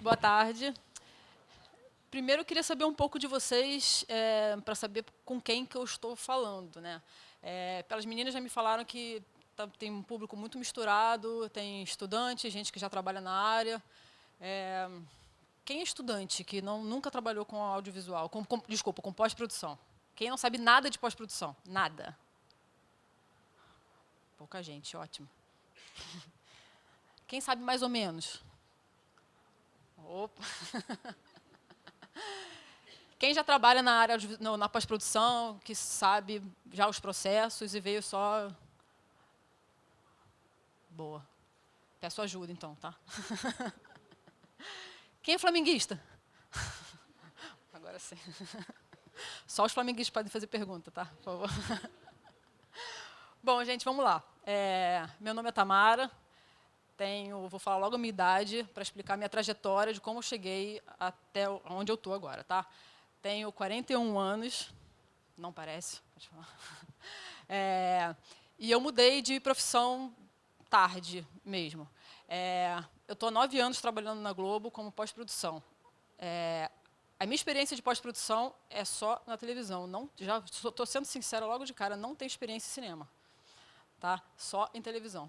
Boa tarde. Primeiro, eu queria saber um pouco de vocês, para saber com quem que eu estou falando, né? Pelas meninas já me falaram que tem um público muito misturado, tem estudante, gente que já trabalha na área. Quem é estudante que nunca trabalhou com audiovisual, desculpa, com pós-produção? Quem não sabe nada de pós-produção? Nada. Pouca gente, ótimo. Quem sabe mais ou menos? Opa. Quem já trabalha na área, na pós-produção, que sabe já os processos e veio só... Boa. Peço ajuda, então, tá? Quem é flamenguista? Agora sim. Só os flamenguistas podem fazer pergunta, tá? Por favor. Bom, gente, vamos lá. Meu nome é Tamara. Vou falar logo a minha idade para explicar a minha trajetória de como eu cheguei até onde eu estou agora, tá? Tenho 41 anos. Não parece, pode falar. E eu mudei de profissão tarde mesmo. Eu estou há 9 anos trabalhando na Globo como pós-produção. A minha experiência de pós-produção é só na televisão. Já estou sendo sincera logo de cara, não tenho experiência em cinema. Tá? Só em televisão.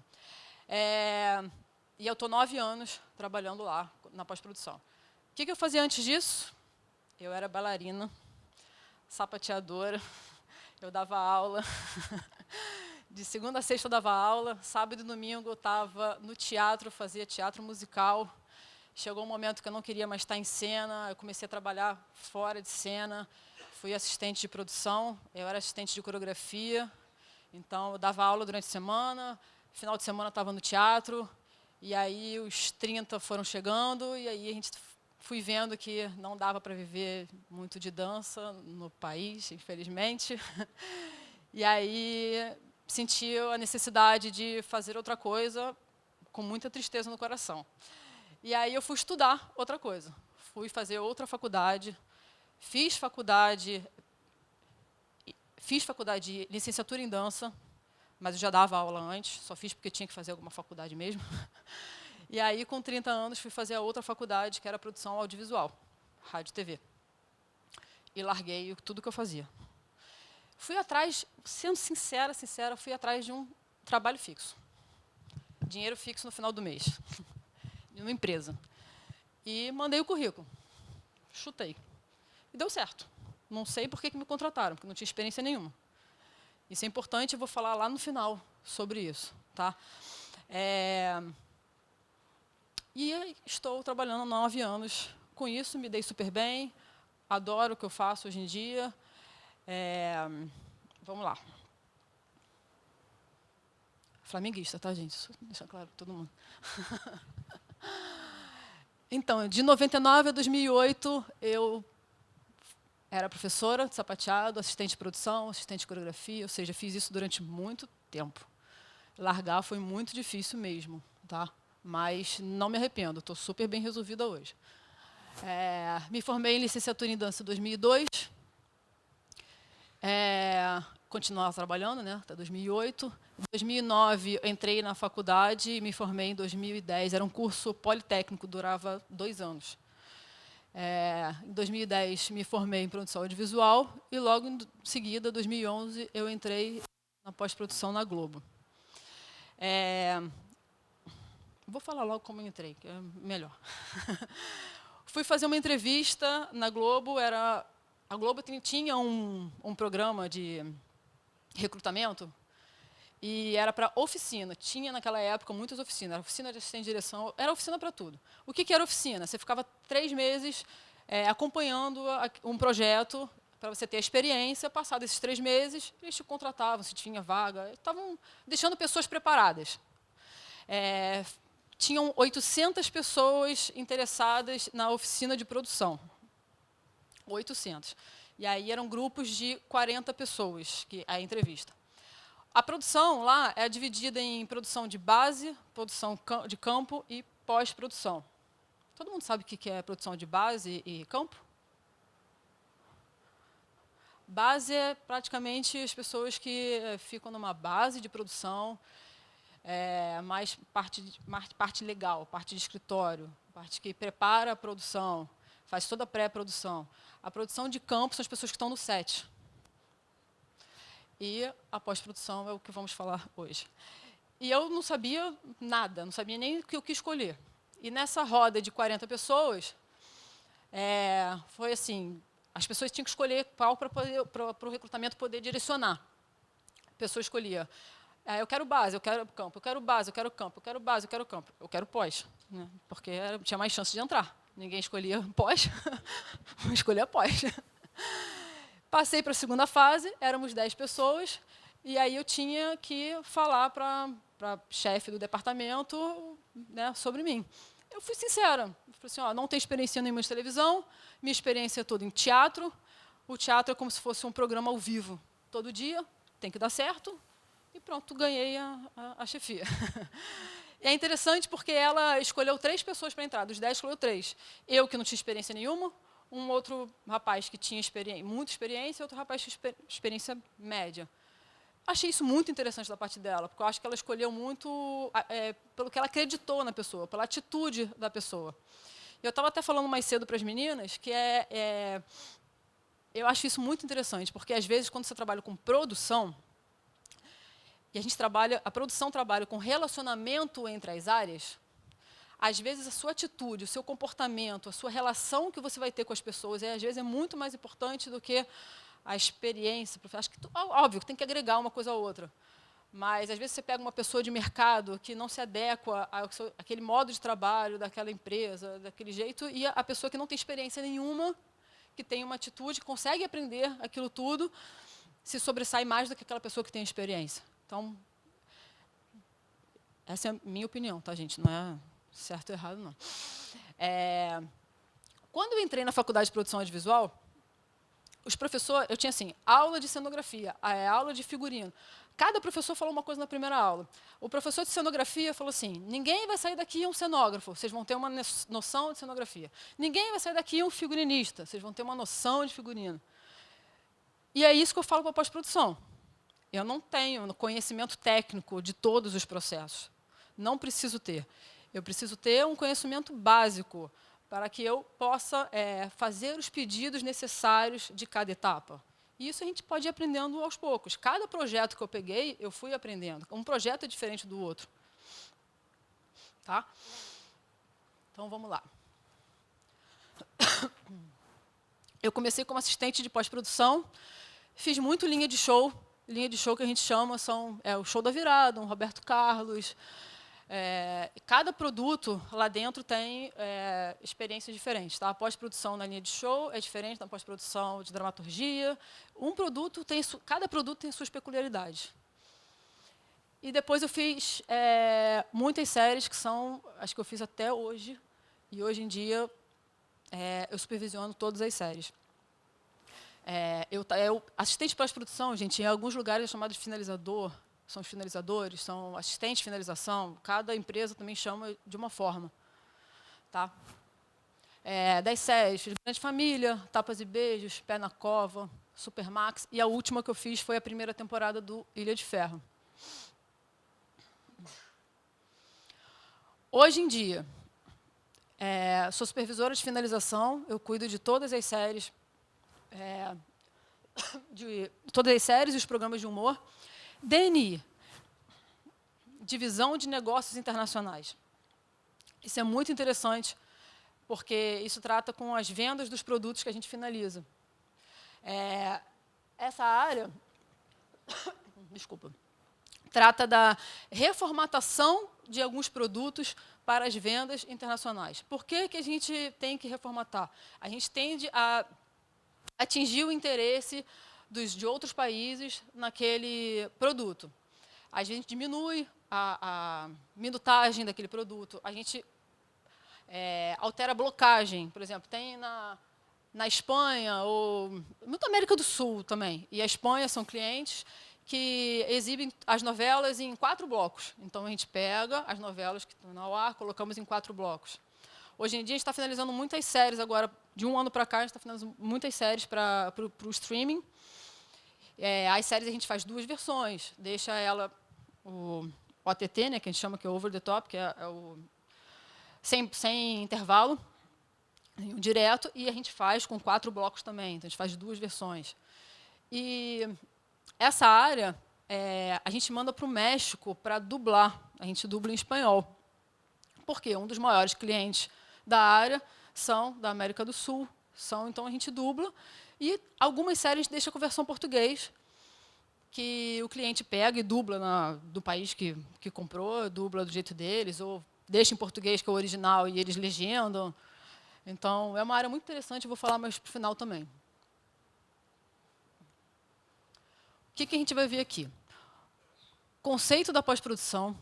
E eu estou 9 anos trabalhando lá na pós-produção. O que eu fazia antes disso? Eu era bailarina, sapateadora, eu dava aula. De segunda a sexta eu dava aula, sábado e domingo eu estava no teatro, fazia teatro musical. Chegou um momento que eu não queria mais estar em cena, eu comecei a trabalhar fora de cena, fui assistente de produção, eu era assistente de coreografia, então eu dava aula durante a semana, final de semana eu estava no teatro, e aí os 30 foram chegando, e aí a gente fui vendo que não dava para viver muito de dança no país, infelizmente. E aí senti a necessidade de fazer outra coisa com muita tristeza no coração. E aí eu fui estudar outra coisa. Fui fazer outra faculdade, fiz faculdade de licenciatura em dança, mas eu já dava aula antes, só fiz porque tinha que fazer alguma faculdade mesmo. E aí, com 30 anos, fui fazer a outra faculdade, que era produção audiovisual, rádio e TV. E larguei tudo que eu fazia. Fui atrás, sendo sincera, fui atrás de um trabalho fixo. Dinheiro fixo no final do mês, de uma empresa. E mandei o currículo. Chutei. E deu certo. Não sei por que me contrataram, porque não tinha experiência nenhuma. Isso é importante, eu vou falar lá no final sobre isso. Tá? E estou trabalhando há 9 anos com isso, me dei super bem, adoro o que eu faço hoje em dia. Vamos lá. Flamenguista, tá, gente? Isso deixa claro para todo mundo. Então, de 99 a 2008, eu era professora de sapateado, assistente de produção, assistente de coreografia, ou seja, fiz isso durante muito tempo. Largar foi muito difícil mesmo, tá? Mas não me arrependo, estou super bem resolvida hoje. Me formei em licenciatura em dança em 2002. Continuava trabalhando, né, até 2008. Em 2009, entrei na faculdade e me formei em 2010. Era um curso politécnico, durava 2 anos. Em 2010, me formei em produção audiovisual e, logo em seguida, em 2011, eu entrei na pós-produção na Globo. Vou falar logo como eu entrei, que é melhor. Fui fazer uma entrevista na Globo. A Globo tinha um programa de recrutamento e era para oficina. Tinha, naquela época, muitas oficinas. Era oficina de assistente de direção, era oficina para tudo. O que era oficina? Você ficava 3 meses acompanhando um projeto para você ter a experiência. Passados esses 3 meses, eles te contratavam, se tinha vaga. Estavam deixando pessoas preparadas. Tinham 800 pessoas interessadas na oficina de produção. 800. E aí eram grupos de 40 pessoas, a entrevista. A produção lá é dividida em produção de base, produção de campo e pós-produção. Todo mundo sabe o que é produção de base e campo? Base é praticamente as pessoas que ficam numa base de produção, mais parte legal, parte de escritório, parte que prepara a produção, faz toda a pré-produção. A produção de campo são as pessoas que estão no set. E a pós-produção é o que vamos falar hoje. E eu não sabia nada, não sabia nem o que escolher. E nessa roda de 40 pessoas, foi assim, as pessoas tinham que escolher qual para o recrutamento poder direcionar. A pessoa escolhia, eu quero base, eu quero campo, eu quero base, eu quero campo, eu quero base, eu quero campo, eu quero pós, né? Porque tinha mais chance de entrar. Ninguém escolhia pós, vou escolher pós. Passei para a segunda fase, éramos 10 pessoas, e aí eu tinha que falar para a chefe do departamento, né, sobre mim. Eu fui sincera, falei assim, não tenho experiência nenhuma de televisão, minha experiência é toda em teatro, o teatro é como se fosse um programa ao vivo, todo dia, tem que dar certo, e pronto, ganhei a chefia. E é interessante porque ela escolheu 3 pessoas para entrar, dos 10 escolheu 3. Eu, que não tinha experiência nenhuma, um outro rapaz que tinha muita experiência e outro rapaz que tinha experiência média. Achei isso muito interessante da parte dela, porque eu acho que ela escolheu muito pelo que ela acreditou na pessoa, pela atitude da pessoa. Eu estava até falando mais cedo para as meninas que eu acho isso muito interessante, porque às vezes quando você trabalha com produção, e a produção trabalha com relacionamento entre as áreas, às vezes a sua atitude, o seu comportamento, a sua relação que você vai ter com as pessoas, às vezes é muito mais importante do que a experiência. Acho que, óbvio, que tem que agregar uma coisa à outra. Mas, às vezes, você pega uma pessoa de mercado que não se adequa àquele modo de trabalho daquela empresa, daquele jeito, e a pessoa que não tem experiência nenhuma, que tem uma atitude, consegue aprender aquilo tudo, se sobressai mais do que aquela pessoa que tem experiência. Então, essa é a minha opinião, tá, gente? Não é certo ou errado, não. Quando eu entrei na faculdade de produção audiovisual, os professores, eu tinha assim, aula de cenografia, aula de figurino. Cada professor falou uma coisa na primeira aula. O professor de cenografia falou assim, ninguém vai sair daqui um cenógrafo, vocês vão ter uma noção de cenografia. Ninguém vai sair daqui um figurinista, vocês vão ter uma noção de figurino. E é isso que eu falo para a pós-produção. Eu não tenho conhecimento técnico de todos os processos. Não preciso ter. Eu preciso ter um conhecimento básico para que eu possa fazer os pedidos necessários de cada etapa. E isso a gente pode ir aprendendo aos poucos. Cada projeto que eu peguei, eu fui aprendendo. Um projeto é diferente do outro. Tá? Então, vamos lá. Eu comecei como assistente de pós-produção, fiz muito linha de show. Linha de show que a gente chama o show da virada, um Roberto Carlos. Cada produto lá dentro tem experiências diferentes. Tá? A pós-produção na linha de show é diferente da pós-produção de dramaturgia. Cada produto tem suas peculiaridades. E depois eu fiz muitas séries que são as que eu fiz até hoje. E hoje em dia eu supervisiono todas as séries. Assistente de pós-produção, gente, em alguns lugares é chamado de finalizador. São os finalizadores, são assistentes de finalização. Cada empresa também chama de uma forma. Tá? Das séries, fiz Grande Família, Tapas e Beijos, Pé na Cova, Supermax. E a última que eu fiz foi a primeira temporada do Ilha de Ferro. Hoje em dia, sou supervisora de finalização, eu cuido de todas as séries, e os programas de humor. DNI, Divisão de Negócios Internacionais. Isso é muito interessante, porque isso trata com as vendas dos produtos que a gente finaliza. Essa área, desculpa, trata da reformatação de alguns produtos para as vendas internacionais. Por que a gente tem que reformatar? A gente tende a atingir o interesse de outros países naquele produto. A gente diminui a minutagem daquele produto, a gente altera a blocagem. Por exemplo, tem na Espanha, ou na América do Sul também, e a Espanha são clientes que exibem as novelas em 4 blocos. Então, a gente pega as novelas que estão no ar, colocamos em 4 blocos. Hoje em dia, a gente está finalizando muitas séries agora. De um ano para cá, a gente está finalizando muitas séries para o streaming. As séries a gente faz 2 versões. Deixa ela o OTT, né, que a gente chama que é over the top, que é o sem intervalo, direto, e a gente faz com 4 blocos também, então a gente faz 2 versões. E essa área, a gente manda para o México para dublar, a gente dubla em espanhol. Por quê? Um dos maiores clientes da área são da América do Sul, então a gente dubla, e algumas séries deixa com versão português, que o cliente pega e dubla do país que comprou, dubla do jeito deles, ou deixa em português, que é o original, e eles legendam. Então, é uma área muito interessante, vou falar mais para o final também. O que a gente vai ver aqui? Conceito da pós-produção,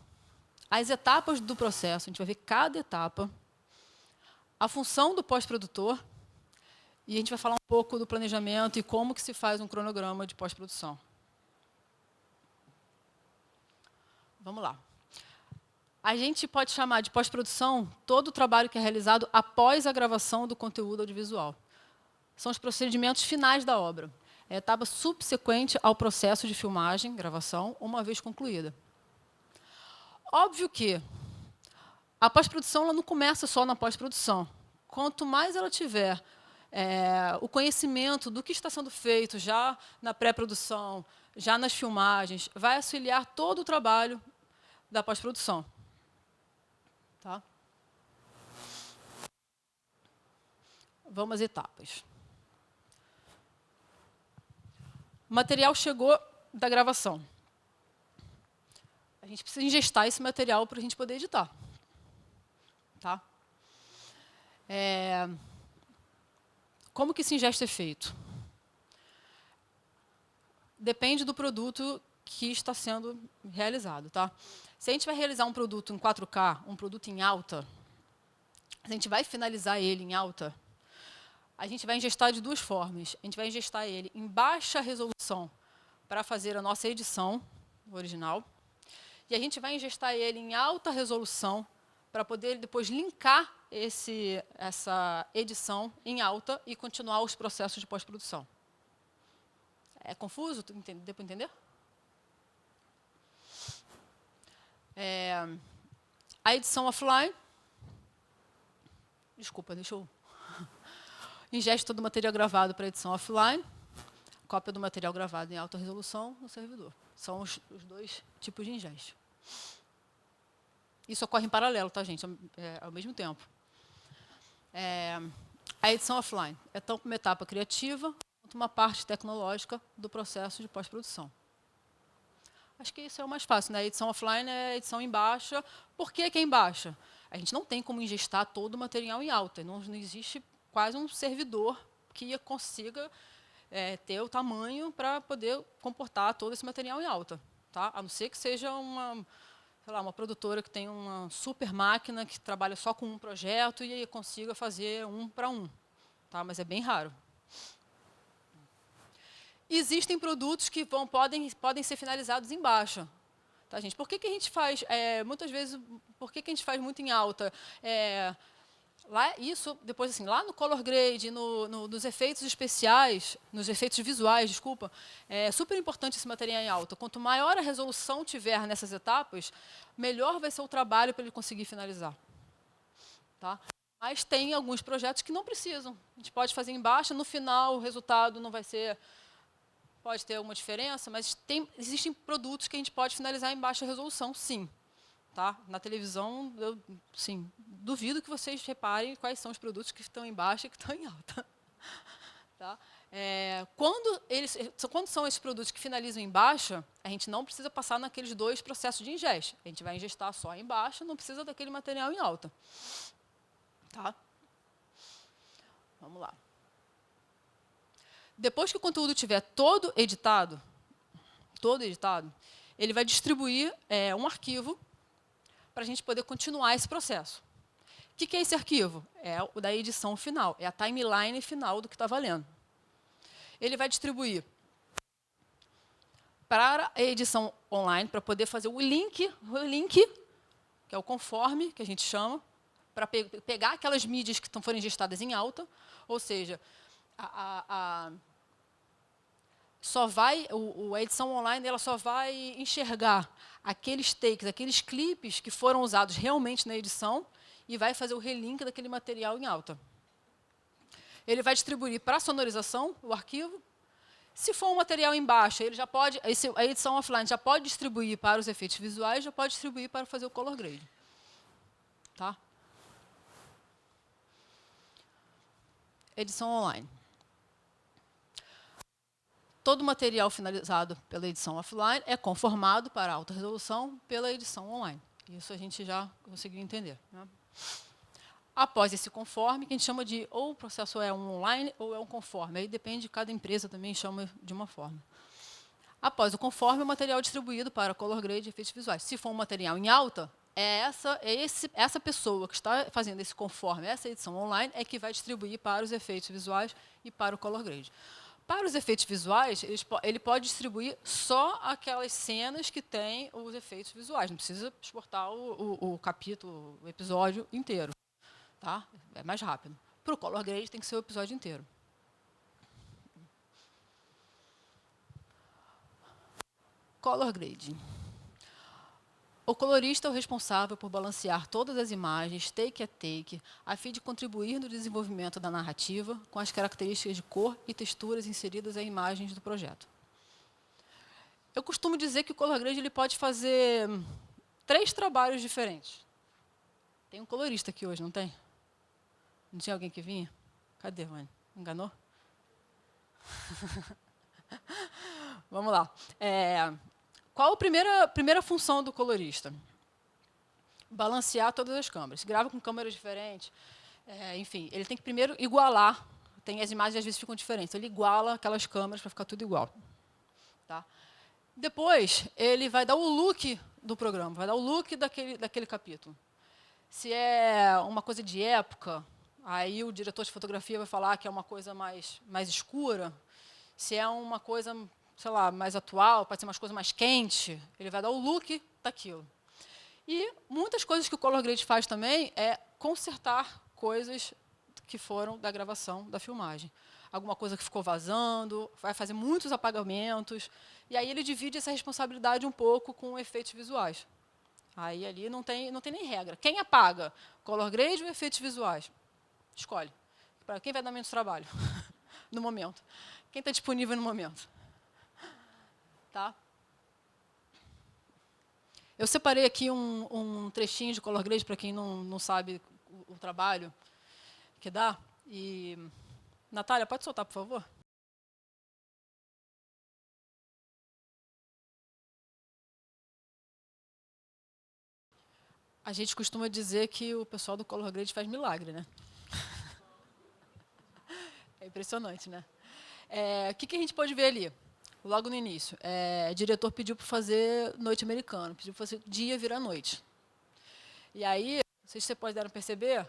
as etapas do processo, a gente vai ver cada etapa, a função do pós-produtor, e a gente vai falar um pouco do planejamento e como que se faz um cronograma de pós-produção. Vamos lá. A gente pode chamar de pós-produção todo o trabalho que é realizado após a gravação do conteúdo audiovisual. São os procedimentos finais da obra. É a etapa subsequente ao processo de filmagem, gravação, uma vez concluída. Óbvio que a pós-produção ela não começa só na pós-produção. Quanto mais ela tiver o conhecimento do que está sendo feito já na pré-produção, já nas filmagens, vai auxiliar todo o trabalho da pós-produção. Tá? Vamos às etapas. O material chegou da gravação. A gente precisa ingestar esse material para a gente poder editar. Tá? Como que esse ingesto é feito? Depende do produto que está sendo realizado. Tá? Se a gente vai realizar um produto em 4K, um produto em alta, a gente vai finalizar ele em alta, a gente vai ingestar de 2 formas. A gente vai ingestar ele em baixa resolução para fazer a nossa edição original, e a gente vai ingestar ele em alta resolução para poder depois linkar essa edição em alta e continuar os processos de pós-produção. É confuso? Deu para entender? A edição offline. Desculpa, deixa eu... Ingeste todo o material gravado para edição offline, cópia do material gravado em alta resolução no servidor. São os 2 tipos de ingeste. Isso ocorre em paralelo, tá, gente? Ao mesmo tempo. A edição offline é tanto uma etapa criativa quanto uma parte tecnológica do processo de pós-produção. Acho que isso é o mais fácil, né? A edição offline é a edição em baixa. Por que é em baixa? A gente não tem como ingestar todo o material em alta. Não existe quase um servidor que consiga ter o tamanho para poder comportar todo esse material em alta. Tá? A não ser que seja uma produtora que tem uma super máquina que trabalha só com um projeto e consiga fazer 1 para 1. Tá? Mas é bem raro. Existem produtos que podem ser finalizados em baixa. Tá, gente? Por que a gente faz, muitas vezes, por que a gente faz muito em alta? Depois, assim, lá no color grade, nos efeitos especiais, nos efeitos visuais, desculpa, é super importante esse material em alta. Quanto maior a resolução tiver nessas etapas, melhor vai ser o trabalho para ele conseguir finalizar. Tá? Mas tem alguns projetos que não precisam. A gente pode fazer em baixa, no final o resultado não vai ser... Pode ter alguma diferença, mas existem produtos que a gente pode finalizar em baixa resolução, sim. Tá? Na televisão, eu duvido que vocês reparem quais são os produtos que estão em baixa e que estão em alta. Tá? Quando são esses produtos que finalizam em baixa, a gente não precisa passar naqueles 2 processos de ingeste. A gente vai ingestar só em baixa, não precisa daquele material em alta. Tá? Vamos lá. Depois que o conteúdo estiver todo editado, ele vai distribuir um arquivo para a gente poder continuar esse processo. O que é esse arquivo? É o da edição final, é a timeline final do que está valendo. Ele vai distribuir para a edição online, para poder fazer o link, que é o conforme, que a gente chama, para pegar aquelas mídias que foram ingestadas em alta, ou seja, a edição online ela só vai enxergar aqueles takes, aqueles clipes que foram usados realmente na edição e vai fazer o relink daquele material em alta. Ele vai distribuir para a sonorização o arquivo. Se for um material em baixa, ele já pode, a edição offline já pode distribuir para os efeitos visuais, já pode distribuir para fazer o color grade. Tá? Edição online. Todo material finalizado pela edição offline é conformado para alta resolução pela edição online. Isso a gente já conseguiu entender. Né? Após esse conforme, que a gente chama de ou o processo é um online ou é um conforme. Aí depende de cada empresa também chama de uma forma. Após o conforme, o material distribuído para color grade e efeitos visuais. Se for um material em alta, essa pessoa que está fazendo esse conforme, essa edição online, é que vai distribuir para os efeitos visuais e para o color grade. Para os efeitos visuais, ele pode distribuir só aquelas cenas que têm os efeitos visuais. Não precisa exportar o capítulo, o episódio inteiro. Tá? É mais rápido. Para o color grade, tem que ser o episódio inteiro. Color grading. O colorista é o responsável por balancear todas as imagens, take a take, a fim de contribuir no desenvolvimento da narrativa com as características de cor e texturas inseridas em imagens do projeto. Eu costumo dizer que o color grade ele pode fazer 3 trabalhos diferentes. Tem um colorista aqui hoje, não tem? Não tinha alguém que vinha? Cadê, Vânia? Enganou? Vamos lá. Qual a primeira função do colorista? Balancear todas as câmeras. Grava com câmeras diferentes. Enfim, ele tem que primeiro igualar. As imagens às vezes ficam diferentes. Ele iguala aquelas câmeras para ficar tudo igual. Tá? Depois, ele vai dar o look do programa, vai dar o look daquele capítulo. Se é uma coisa de época, aí o diretor de fotografia vai falar que é uma coisa mais escura. Se é uma coisa, sei lá, mais atual, pode ser umas coisas mais quentes, ele vai dar o look daquilo. E muitas coisas que o color grade faz também é consertar coisas que foram da gravação, da filmagem. Alguma coisa que ficou vazando, vai fazer muitos apagamentos, e aí ele divide essa responsabilidade um pouco com efeitos visuais. Aí ali não tem nem regra. Quem apaga? Color grade ou efeitos visuais? Escolhe. Para quem vai dar menos trabalho no momento? Quem está disponível no momento? Tá? Eu separei aqui um trechinho de color grade para quem não sabe o trabalho que dá. E, Natália, pode soltar, por favor? A gente costuma dizer que o pessoal do color grade faz milagre, né? É impressionante, né? O que a gente pode ver ali? Logo no início, o diretor pediu para fazer noite americana, pediu para fazer dia virar noite. E aí, não sei se vocês puderam perceber,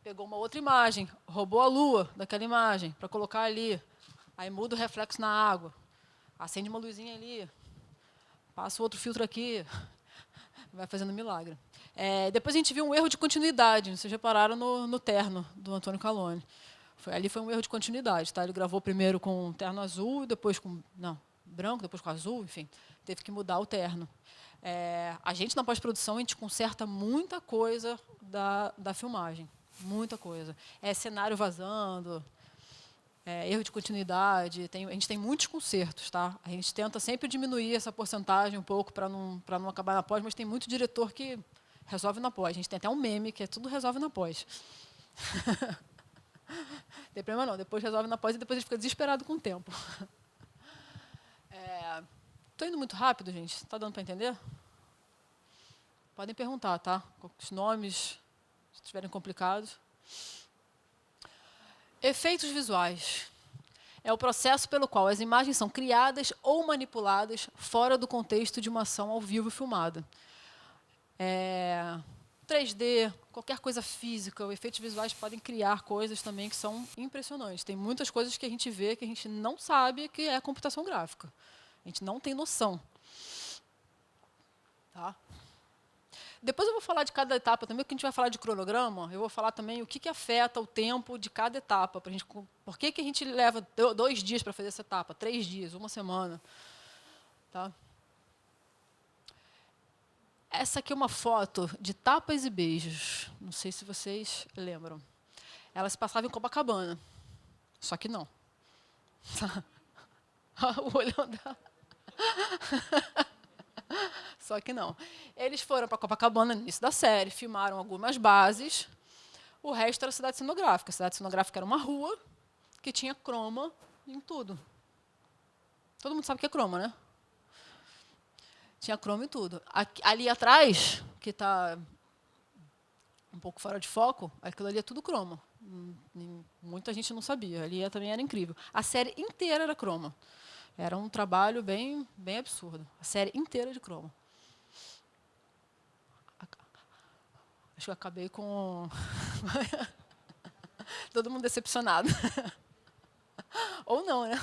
pegou uma outra imagem, roubou a lua daquela imagem para colocar ali. Aí muda o reflexo na água, acende uma luzinha ali, passa outro filtro aqui, vai fazendo milagre. Depois a gente viu um erro de continuidade, vocês repararam no terno do Antônio Calone. Ali foi um erro de continuidade. Tá? Ele gravou primeiro com terno azul, depois com branco, depois com azul, enfim. Teve que mudar o terno. A gente, na pós-produção, a gente conserta muita coisa da filmagem. Muita coisa. Cenário vazando, erro de continuidade. A gente tem muitos consertos. Tá? A gente tenta sempre diminuir essa porcentagem um pouco para não acabar na pós, mas tem muito diretor que resolve na pós. A gente tem até um meme que tudo resolve na pós. Tem problema não, depois resolve na pós e depois ele fica desesperado com o tempo. Estou indo muito rápido, gente? Está dando para entender? Podem perguntar, tá? Os nomes, se estiverem complicados. Efeitos visuais. É o processo pelo qual as imagens são criadas ou manipuladas fora do contexto de uma ação ao vivo filmada. 3D, qualquer coisa física, os efeitos visuais podem criar coisas também que são impressionantes. Tem muitas coisas que a gente vê que a gente não sabe que é computação gráfica. A gente não tem noção. Tá? Depois eu vou falar de cada etapa também, porque a gente vai falar de cronograma, eu vou falar também o que afeta o tempo de cada etapa. Por que a gente leva 2 dias para fazer essa etapa, 3 dias, 1 semana. Tá? Essa aqui é uma foto de Tapas e Beijos. Não sei se vocês lembram. Ela se passava em Copacabana. Só que não. O olhão dela. Só que não. Eles foram para Copacabana no início da série, filmaram algumas bases. O resto era cidade cenográfica. A cidade cenográfica era uma rua que tinha croma em tudo. Todo mundo sabe o que é croma, né? Tinha croma em tudo. Ali atrás, que está um pouco fora de foco, aquilo ali é tudo croma. Muita gente não sabia. Ali também era incrível. A série inteira era croma. Era um trabalho bem, bem absurdo. A série inteira de croma. Acho que eu acabei com todo mundo decepcionado. Ou não, né?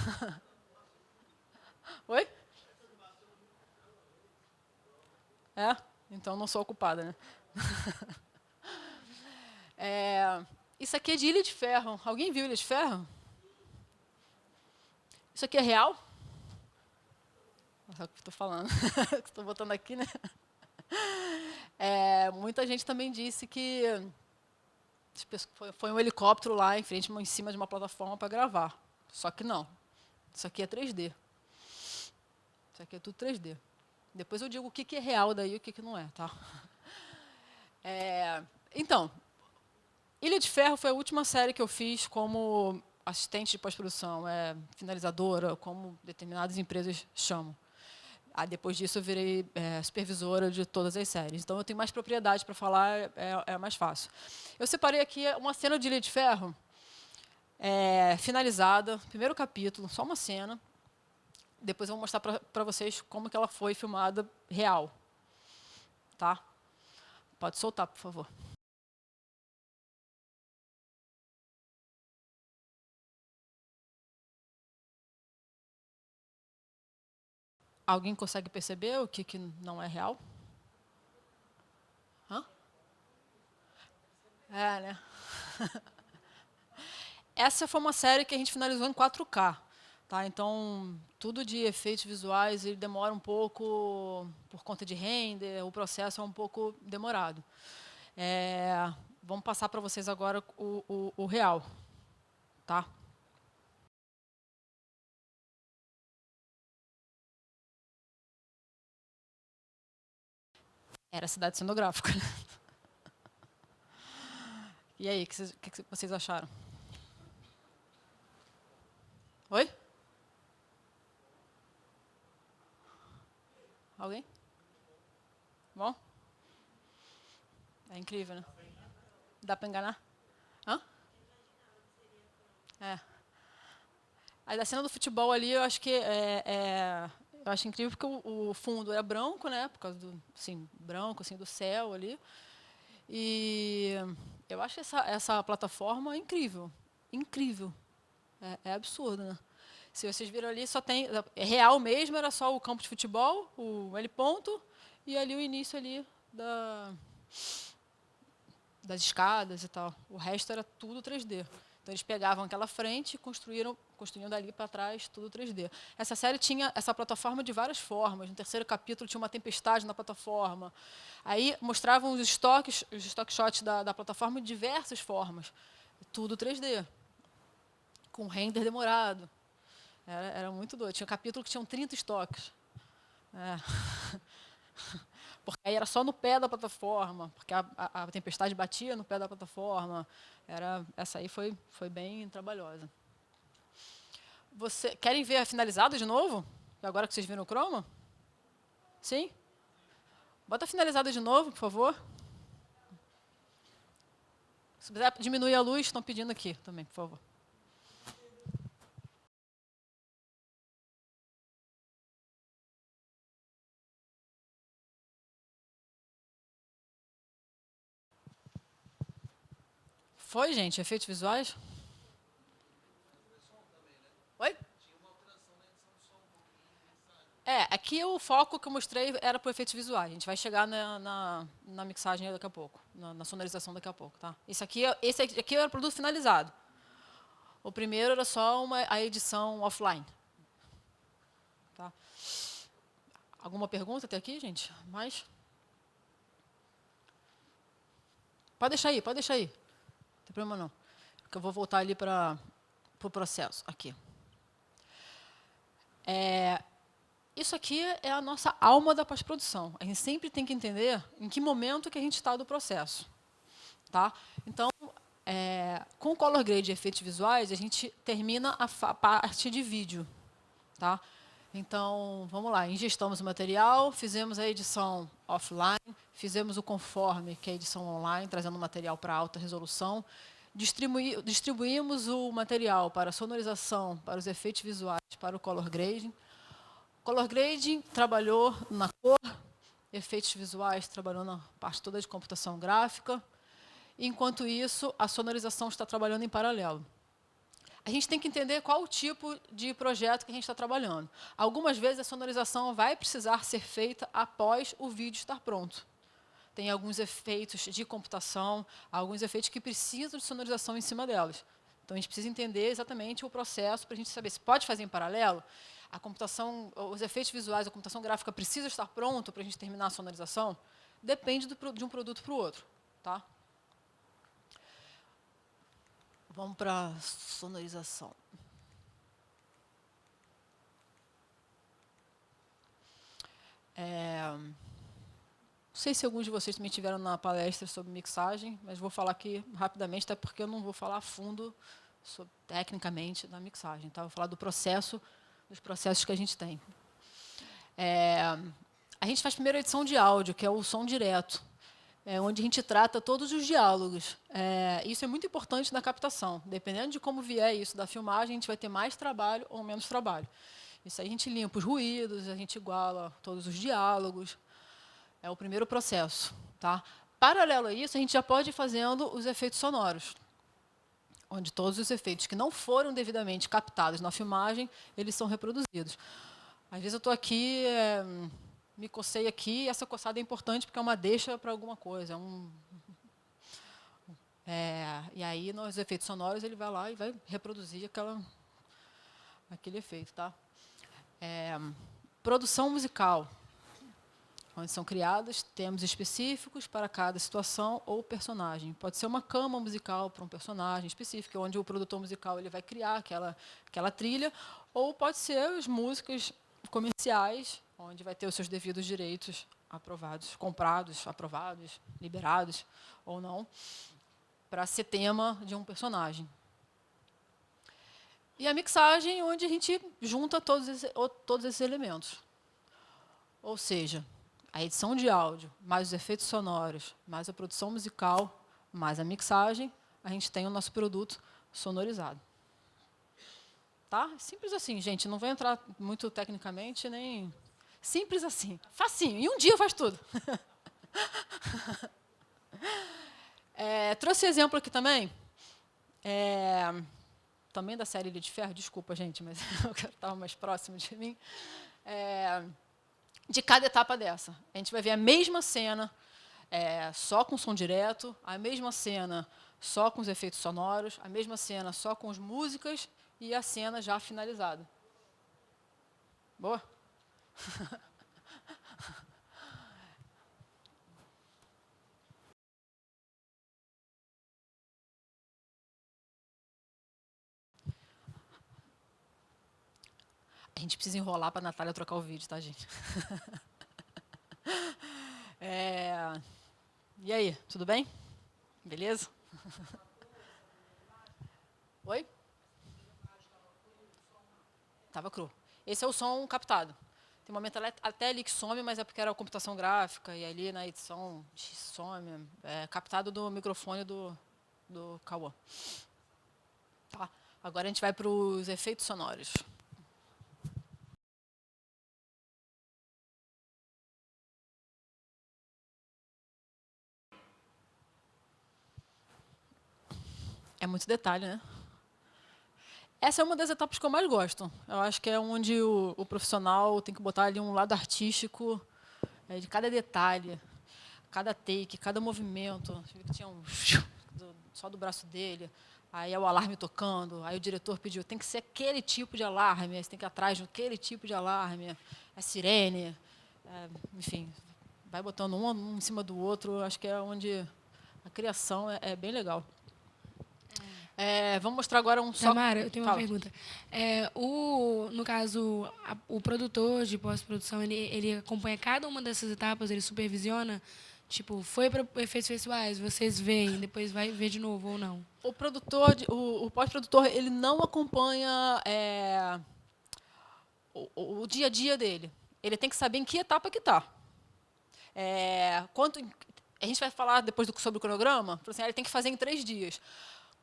Oi? É? Então não sou ocupada, né? Isso aqui é de Ilha de Ferro. Alguém viu Ilha de Ferro? Isso aqui é real? É o que estou falando. Estou botando aqui, né? Muita gente também disse que foi um helicóptero lá em cima de uma plataforma para gravar. Só que não. Isso aqui é 3D. Isso aqui é tudo 3D. Depois eu digo o que é real daí e o que não é, tá? Então, Ilha de Ferro foi a última série que eu fiz como assistente de pós-produção, finalizadora, como determinadas empresas chamam. Depois disso, eu virei supervisora de todas as séries. Então, eu tenho mais propriedade para falar, é mais fácil. Eu separei aqui uma cena de Ilha de Ferro, finalizada, primeiro capítulo, só uma cena. Depois eu vou mostrar para vocês como que ela foi filmada real. Tá? Pode soltar, por favor. Alguém consegue perceber o que não é real? Hã? Né? Essa foi uma série que a gente finalizou em 4K. Tá? Então, tudo de efeitos visuais ele demora um pouco por conta de render, o processo é um pouco demorado. Vamos passar para vocês agora o real. Tá? Era a cidade cenográfica. E aí, o que vocês acharam? Oi? Alguém? Bom? É incrível, né? Dá para enganar? Hã? É. Aí da cena do futebol ali, eu acho que eu acho incrível porque o fundo era branco, né? Por causa do, assim, branco, assim, do céu ali. E eu acho essa plataforma incrível, incrível. É absurdo, né? Se vocês viram ali, só tem real mesmo, era só o campo de futebol, o L ponto e ali o início ali das escadas e tal. O resto era tudo 3D. Então eles pegavam aquela frente e construíam dali para trás tudo 3D. Essa série tinha essa plataforma de várias formas. No terceiro capítulo tinha uma tempestade na plataforma. Aí mostravam os stock shots da plataforma de diversas formas. Tudo 3D. Com render demorado. Era muito doido. Tinha um capítulo que tinham 30 estoques. Porque aí era só no pé da plataforma, porque a tempestade batia no pé da plataforma. Essa aí foi bem trabalhosa. Querem ver a finalizada de novo? Agora que vocês viram o Chroma? Sim? Bota a finalizada de novo, por favor. Se quiser diminuir a luz, estão pedindo aqui também, por favor. Foi, gente? Efeitos visuais? Oi? Aqui o foco que eu mostrei era para efeitos visuais. A gente vai chegar na mixagem daqui a pouco, na sonorização daqui a pouco, tá? Esse aqui era o produto finalizado. O primeiro era só a edição offline. Tá? Alguma pergunta até aqui, gente? Mais? Pode deixar aí, pode deixar aí. Não tem problema não. Porque eu vou voltar ali para o processo. Aqui. Isso aqui é a nossa alma da pós-produção. A gente sempre tem que entender em que momento que a gente está do processo. Tá? Então, com o Color Grade e efeitos visuais, a gente termina a parte de vídeo. Tá? Então, vamos lá, ingestamos o material, fizemos a edição offline, fizemos o conforme, que é a edição online, trazendo o material para alta resolução, distribuímos o material para a sonorização, para os efeitos visuais, para o color grading. Color grading trabalhou na cor, efeitos visuais trabalhou na parte toda de computação gráfica. Enquanto isso, a sonorização está trabalhando em paralelo. A gente tem que entender qual o tipo de projeto que a gente está trabalhando. Algumas vezes a sonorização vai precisar ser feita após o vídeo estar pronto. Tem alguns efeitos de computação, alguns efeitos que precisam de sonorização em cima delas. Então, a gente precisa entender exatamente o processo para a gente saber se pode fazer em paralelo. A computação, os efeitos visuais, a computação gráfica precisa estar pronto para a gente terminar a sonorização? Depende de um produto para o outro. Tá? Vamos para a sonorização. Não sei se alguns de vocês também tiveram na palestra sobre mixagem, mas vou falar aqui rapidamente, até porque eu não vou falar a fundo, tecnicamente, da mixagem. Tá? Vou falar do processo, dos processos que a gente tem. A gente faz primeiro a edição de áudio, que é o som direto. Onde a gente trata todos os diálogos. Isso é muito importante na captação. Dependendo de como vier isso da filmagem, a gente vai ter mais trabalho ou menos trabalho. Isso aí a gente limpa os ruídos, a gente iguala todos os diálogos. É o primeiro processo. Tá? Paralelo a isso, a gente já pode ir fazendo os efeitos sonoros, onde todos os efeitos que não foram devidamente captados na filmagem, eles são reproduzidos. Às vezes eu estou aqui... me cocei aqui, e essa coçada é importante porque é uma deixa para alguma coisa. E aí, nos efeitos sonoros, ele vai lá e vai reproduzir aquele efeito. Tá? Produção musical, onde são criados temas específicos para cada situação ou personagem. Pode ser uma cama musical para um personagem específico, onde o produtor musical ele vai criar aquela trilha, ou pode ser as músicas comerciais, onde vai ter os seus devidos direitos aprovados, comprados, aprovados, liberados ou não, para ser tema de um personagem. E a mixagem, onde a gente junta todos esses elementos. Ou seja, a edição de áudio, mais os efeitos sonoros, mais a produção musical, mais a mixagem, a gente tem o nosso produto sonorizado. Tá? Simples assim, gente. Não vou entrar muito tecnicamente, nem... Simples assim. Facinho. Em um dia faz tudo. Trouxe exemplo aqui também. Também da série Ilha de Ferro. Desculpa, gente, mas eu quero estar mais próximo de mim. De cada etapa dessa. A gente vai ver a mesma cena, só com som direto, a mesma cena só com os efeitos sonoros, a mesma cena só com as músicas e a cena já finalizada. Boa? A gente precisa enrolar para a Natália trocar o vídeo, tá, gente? E aí, tudo bem? Beleza? Oi? Estava cru. Esse é o som captado. Tem um momento até ali que some, mas é porque era a computação gráfica, e ali na edição some. Captado do microfone do Cauã. Tá. Agora a gente vai para os efeitos sonoros. É muito detalhe, né? Essa é uma das etapas que eu mais gosto. Eu acho que é onde o profissional tem que botar ali um lado artístico de cada detalhe, cada take, cada movimento. Tinha só do braço dele, aí é o alarme tocando, aí o diretor pediu, tem que ser aquele tipo de alarme, você tem que ir atrás de aquele tipo de alarme, é sirene, enfim, vai botando um em cima do outro, acho que é onde A criação é bem legal. Vamos mostrar agora um só... Tamara, eu tenho uma pergunta. No caso, o produtor de pós-produção, ele acompanha cada uma dessas etapas, ele supervisiona? Tipo, foi para efeitos visuais, vocês veem, depois vai ver de novo ou não? O produtor, o pós-produtor, ele não acompanha o dia a dia dele. Ele tem que saber em que etapa que está. A gente vai falar depois sobre o cronograma, assim, ele tem que fazer em 3 dias.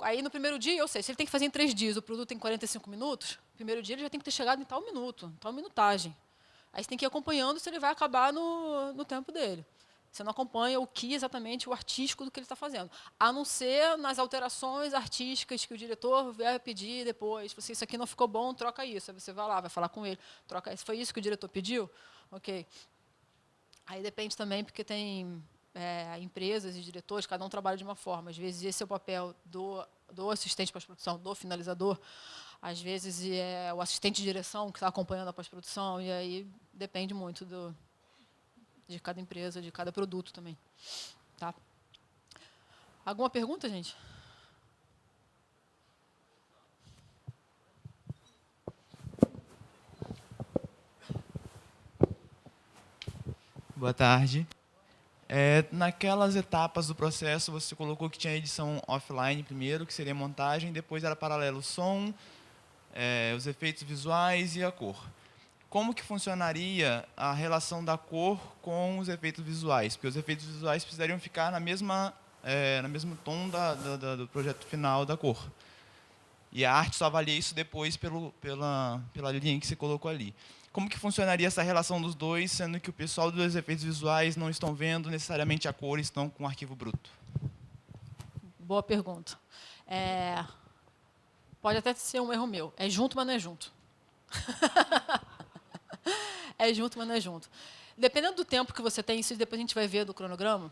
Aí, no primeiro dia, ou seja, se ele tem que fazer em 3 dias, o produto tem 45 minutos, no primeiro dia ele já tem que ter chegado em tal minuto, tal minutagem. Aí você tem que ir acompanhando se ele vai acabar no tempo dele. Você não acompanha o que exatamente o artístico do que ele está fazendo. A não ser nas alterações artísticas que o diretor vai pedir depois. Você, isso aqui não ficou bom, troca isso. Aí você vai lá, vai falar com ele. Troca isso. Foi isso que o diretor pediu? Ok. Aí depende também, porque tem empresas e diretores, cada um trabalha de uma forma. Às vezes esse é o papel do assistente de pós-produção, do finalizador. Às vezes é o assistente de direção que está acompanhando a pós-produção. E aí depende muito de cada empresa, de cada produto também. Tá? Alguma pergunta, gente? Boa tarde. Naquelas etapas do processo, você colocou que tinha edição offline primeiro, que seria montagem, depois era paralelo o som, os efeitos visuais e a cor. Como que funcionaria a relação da cor com os efeitos visuais? Porque os efeitos visuais precisariam ficar no mesmo tom do projeto final da cor. E a arte só avalia isso depois pela linha que você colocou ali. Como que funcionaria essa relação dos dois, sendo que o pessoal dos efeitos visuais não estão vendo necessariamente a cor, estão com o arquivo bruto? Boa pergunta. Pode até ser um erro meu. É junto, mas não é junto. É junto, mas não é junto. Dependendo do tempo que você tem, isso depois a gente vai ver do cronograma.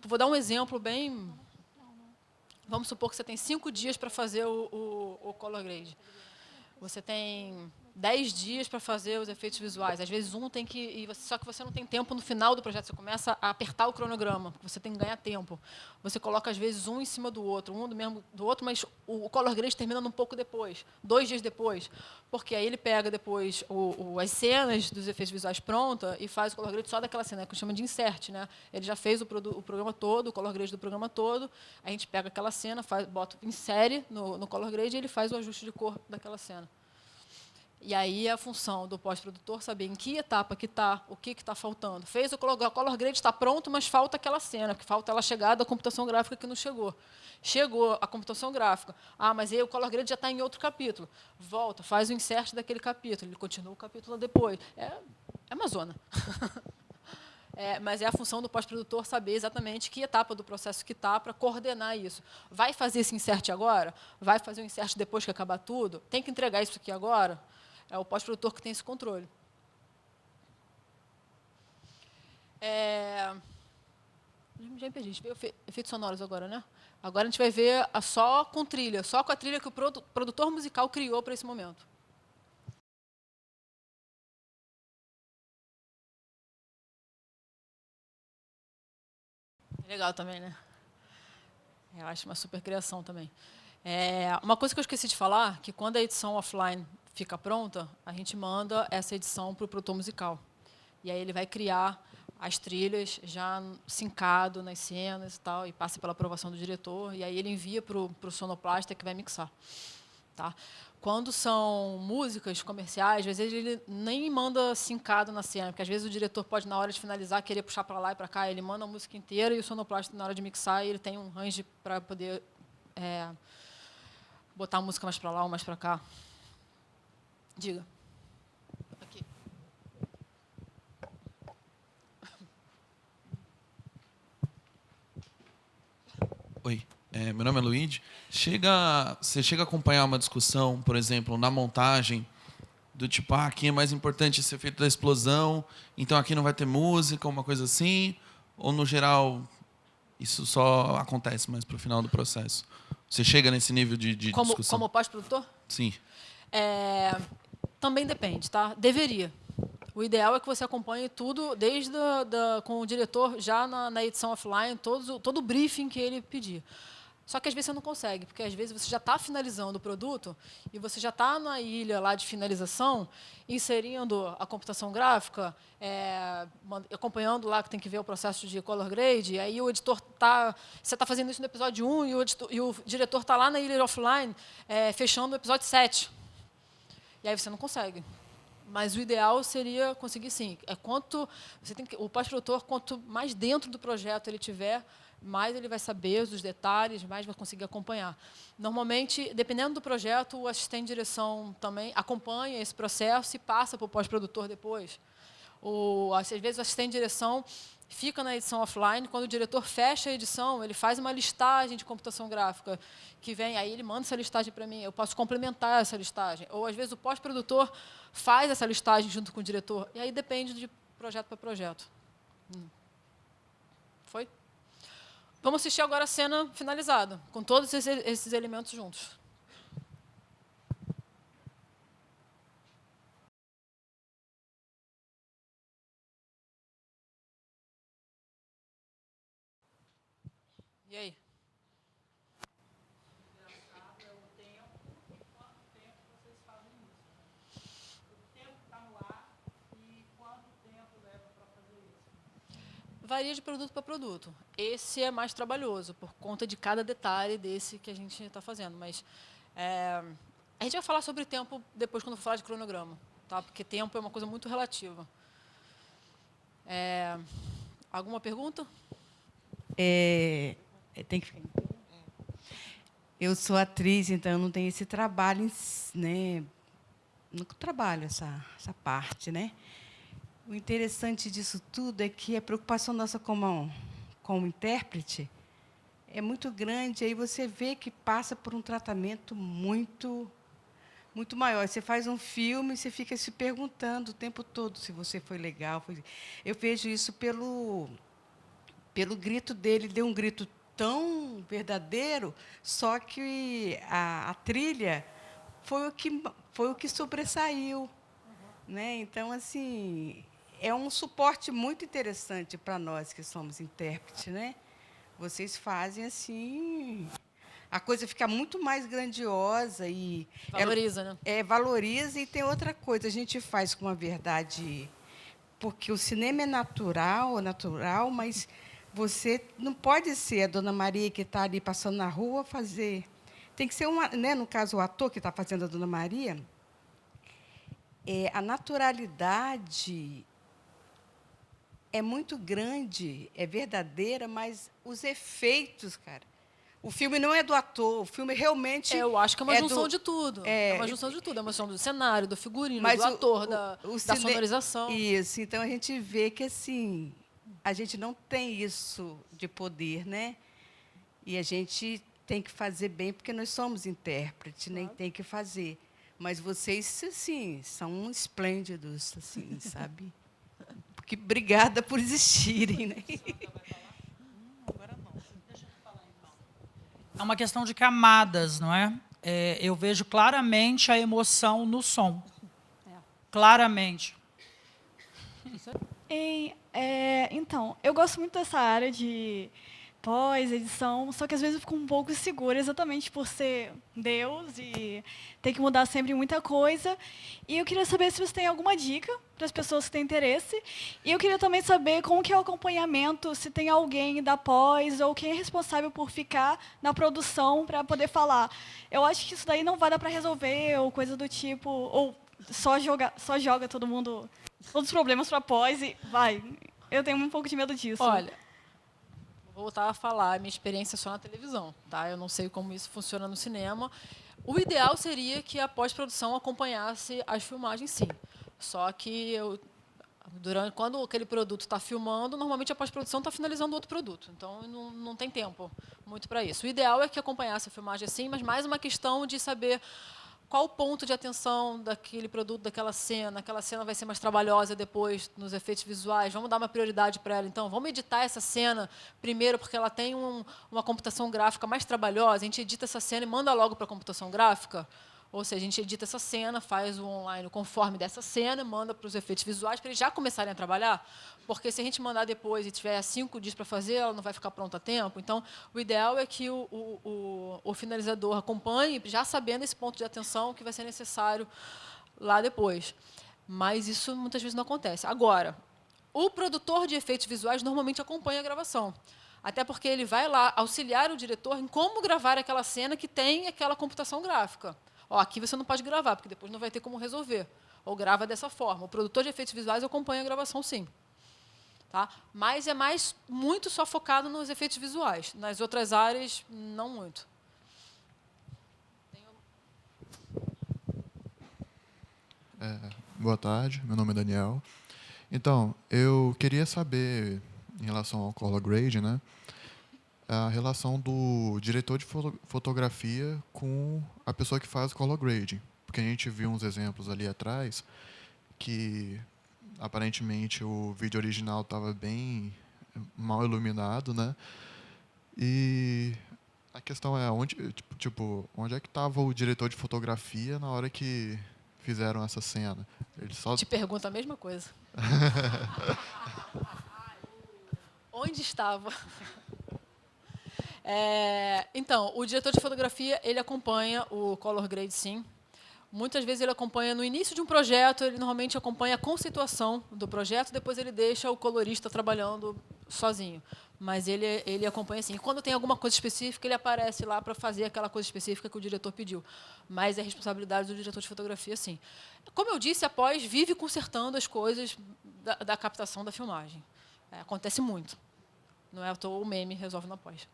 Vou dar um exemplo bem... Vamos supor que você tem 5 dias para fazer o color grade. Você tem 10 dias para fazer os efeitos visuais. Às vezes um tem que... Só que você não tem tempo no final do projeto. Você começa a apertar o cronograma. Você tem que ganhar tempo. Você coloca, às vezes, um em cima do outro. Um do mesmo do outro, mas o color grade terminando um pouco depois. 2 dias depois. Porque aí ele pega depois as cenas dos efeitos visuais prontas e faz o color grade só daquela cena, que a gente chama de insert. Né? Ele já fez o programa todo, o color grade do programa todo. A gente pega aquela cena, insere no color grade e ele faz o ajuste de cor daquela cena. E aí é a função do pós-produtor saber em que etapa que está, o que está faltando. Fez o color grade, está pronto, mas falta aquela cena, que falta ela chegar da computação gráfica que não chegou. Chegou a computação gráfica. Mas aí o color grade já está em outro capítulo. Volta, faz o insert daquele capítulo, ele continua o capítulo depois. É uma zona. Mas é a função do pós-produtor saber exatamente que etapa do processo que está para coordenar isso. Vai fazer esse insert agora? Vai fazer o insert depois que acabar tudo? Tem que entregar isso aqui agora? É o pós-produtor que tem esse controle. Já me perdi. A gente veio efeitos sonoros agora, né? Agora a gente vai ver só com trilha, só com a trilha que o produtor musical criou para esse momento. Legal também, né? Eu acho uma super criação também. Uma coisa que eu esqueci de falar, que quando a edição offline fica pronta, a gente manda essa edição para o produtor musical. E aí ele vai criar as trilhas já sincado nas cenas e tal, e passa pela aprovação do diretor, e aí ele envia para o sonoplasta que vai mixar. Tá? Quando são músicas comerciais, às vezes ele nem manda sincado na cena, porque às vezes o diretor pode, na hora de finalizar, querer puxar para lá e para cá, ele manda a música inteira e o sonoplasta, na hora de mixar, ele tem um range para poder botar a música mais para lá ou mais para cá. Diga. Aqui. Oi, meu nome é Luigi. Você chega a acompanhar uma discussão, por exemplo, na montagem, do tipo, aqui é mais importante esse efeito da explosão, então aqui não vai ter música, uma coisa assim, ou no geral isso só acontece mais para o final do processo? Você chega nesse nível de discussão? Como pós-produtor? Sim. Também depende, tá? Deveria. O ideal é que você acompanhe tudo, desde com o diretor, já na edição offline, todo o briefing que ele pedir. Só que às vezes você não consegue, porque às vezes você já está finalizando o produto e você já está na ilha lá de finalização, inserindo a computação gráfica, acompanhando lá que tem que ver o processo de color grade, e aí o editor você está fazendo isso no episódio 1 e o diretor está lá na ilha offline, fechando o episódio 7. E aí você não consegue. Mas o ideal seria conseguir, sim. O pós-produtor, quanto mais dentro do projeto ele tiver, mais ele vai saber dos detalhes, mais vai conseguir acompanhar. Normalmente, dependendo do projeto, o assistente de direção também acompanha esse processo e passa para o pós-produtor depois. Às vezes, o assistente de direção fica na edição offline, quando o diretor fecha a edição, ele faz uma listagem de computação gráfica que vem, aí ele manda essa listagem para mim, eu posso complementar essa listagem. Ou, às vezes, o pós-produtor faz essa listagem junto com o diretor, e aí depende de projeto para projeto. Foi? Vamos assistir agora a cena finalizada, com todos esses elementos juntos. E aí? Varia de produto para produto. Esse é mais trabalhoso, por conta de cada detalhe desse que a gente está fazendo. Mas a gente vai falar sobre tempo depois, quando eu for falar de cronograma, tá? Porque tempo é uma coisa muito relativa. Alguma pergunta? Tem que... Eu sou atriz, então eu não tenho esse trabalho, né? Não trabalho essa parte, né? O interessante disso tudo é que a preocupação nossa como intérprete é muito grande. Aí você vê que passa por um tratamento muito maior. Você faz um filme e você fica se perguntando o tempo todo se você foi legal. Eu vejo isso pelo grito dele. Deu um grito tão verdadeiro, só que a trilha foi o que sobressaiu. Né? Então, assim, é um suporte muito interessante para nós que somos intérpretes, né? Vocês fazem assim, a coisa fica muito mais grandiosa e valoriza, né? Valoriza. E tem outra coisa, a gente faz com uma verdade, porque o cinema é natural, mas você não pode ser a Dona Maria que está ali passando na rua fazer. Tem que ser né? No caso, o ator que está fazendo a Dona Maria. A naturalidade é muito grande, é verdadeira, mas os efeitos, cara. O filme não é do ator, o filme realmente... Eu acho que é uma junção de tudo. É uma junção de tudo. É uma junção do cenário, do figurino, do ator, da sonorização. Isso. Então, a gente vê que assim, a gente não tem isso de poder, né? E a gente tem que fazer bem, porque nós somos intérpretes, nem tem que fazer. Mas vocês, assim, são esplêndidos, assim, sabe? Porque obrigada por existirem, né? Agora não. Deixa eu falar, então. É uma questão de camadas, não é? Eu vejo claramente a emoção no som. Claramente. Então, eu gosto muito dessa área de pós-edição, só que às vezes eu fico um pouco insegura, exatamente por ser Deus e ter que mudar sempre muita coisa. E eu queria saber se você tem alguma dica para as pessoas que têm interesse. E eu queria também saber como que é o acompanhamento, se tem alguém da pós ou quem é responsável por ficar na produção para poder falar. Eu acho que isso daí não vai dar para resolver, ou coisa do tipo, ou só joga todo mundo, todos os problemas para pós e vai. Eu tenho um pouco de medo disso. Olha, vou voltar a falar, a minha experiência é só na televisão, tá? Eu não sei como isso funciona no cinema. O ideal seria que a pós-produção acompanhasse as filmagens, sim. Só que quando aquele produto está filmando, normalmente a pós-produção está finalizando outro produto. Então, não tem tempo muito para isso. O ideal é que acompanhasse a filmagem, sim, mas mais uma questão de saber qual o ponto de atenção daquele produto, daquela cena. Aquela cena vai ser mais trabalhosa depois nos efeitos visuais. Vamos dar uma prioridade para ela. Então, vamos editar essa cena primeiro, porque ela tem uma computação gráfica mais trabalhosa. A gente edita essa cena e manda logo para a computação gráfica. Ou seja, a gente edita essa cena, faz o online conforme dessa cena, manda para os efeitos visuais para eles já começarem a trabalhar, porque se a gente mandar depois e tiver 5 dias para fazer, ela não vai ficar pronta a tempo. Então, o ideal é que o finalizador acompanhe, já sabendo esse ponto de atenção que vai ser necessário lá depois. Mas isso muitas vezes não acontece. Agora, o produtor de efeitos visuais normalmente acompanha a gravação. Até porque ele vai lá auxiliar o diretor em como gravar aquela cena que tem aquela computação gráfica. Ó, aqui você não pode gravar, porque depois não vai ter como resolver. Ou grava dessa forma. O produtor de efeitos visuais acompanha a gravação, sim. Tá? Mas é muito só focado nos efeitos visuais. Nas outras áreas, não muito. Boa tarde, meu nome é Daniel. Então, eu queria saber, em relação ao color grade, né, a relação do diretor de fotografia com a pessoa que faz o color grade. Porque a gente viu uns exemplos ali atrás que, aparentemente, o vídeo original estava bem mal iluminado, né? E a questão é, onde é que estava o diretor de fotografia na hora que fizeram essa cena? Ele só... Te pergunto a mesma coisa. Onde estava? Então, o diretor de fotografia, ele acompanha o color grade, sim. Muitas vezes ele acompanha no início de um projeto, ele normalmente acompanha a conceituação do projeto, depois ele deixa o colorista trabalhando sozinho. Mas ele acompanha sim. E quando tem alguma coisa específica, ele aparece lá para fazer aquela coisa específica que o diretor pediu. Mas é responsabilidade do diretor de fotografia, sim. Como eu disse, a pós vive consertando as coisas da captação da filmagem. Acontece muito. Não é à toa o meme resolve na pós.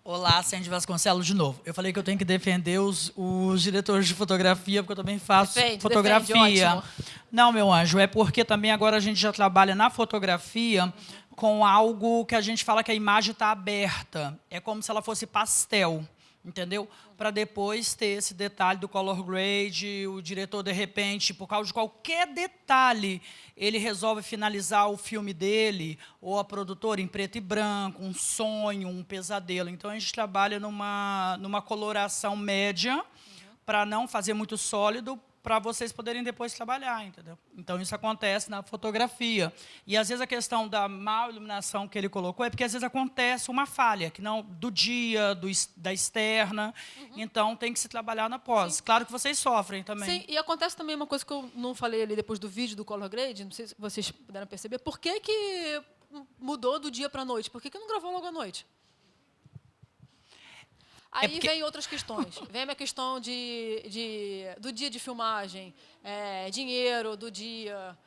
Olá, Sandy Vasconcelos de novo. Eu falei que eu tenho que defender os diretores de fotografia, porque eu também faço fotografia. Defende, ótimo. Não, meu anjo, é porque também agora a gente já trabalha na fotografia com algo que a gente fala que a imagem está aberta. É como se ela fosse pastel, entendeu? Para depois ter esse detalhe do color grade, o diretor, de repente, por causa de qualquer detalhe, ele resolve finalizar o filme dele, ou a produtora em preto e branco, um sonho, um pesadelo. Então, a gente trabalha numa coloração média, para não fazer muito sólido, para vocês poderem depois trabalhar, entendeu? Então, isso acontece na fotografia. E, às vezes, a questão da mal iluminação que ele colocou é porque, às vezes, acontece uma falha, que não do dia, da externa. Então, tem que se trabalhar na pós. Sim. Claro que vocês sofrem também. Sim, e acontece também uma coisa que eu não falei ali depois do vídeo do color grade, não sei se vocês puderam perceber. Por que mudou do dia para a noite? Por que não gravou logo à noite? Aí vem outras questões. Vem a questão do dia de filmagem, dinheiro do dia,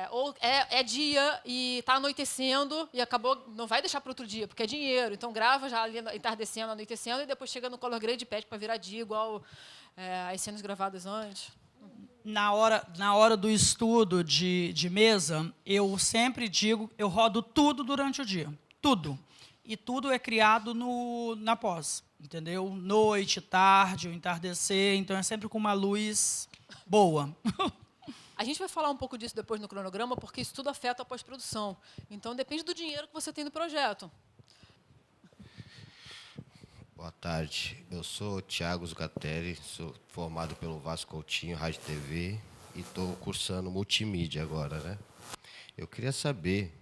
ou é dia e está anoitecendo e acabou, não vai deixar para outro dia, porque é dinheiro. Então grava já ali entardecendo, anoitecendo, e depois chega no color grade e pede para virar dia, igual as cenas gravadas antes. Na hora do estudo de mesa, eu sempre digo, eu rodo tudo durante o dia. Tudo. E tudo é criado na pós. Entendeu? Noite, tarde, o entardecer. Então, é sempre com uma luz boa. A gente vai falar um pouco disso depois no cronograma, porque isso tudo afeta a pós-produção. Então, depende do dinheiro que você tem no projeto. Boa tarde. Eu sou Thiago Zucatelli, sou formado pelo Vasco Coutinho, Rádio TV, e estou cursando multimídia agora, né? Eu queria saber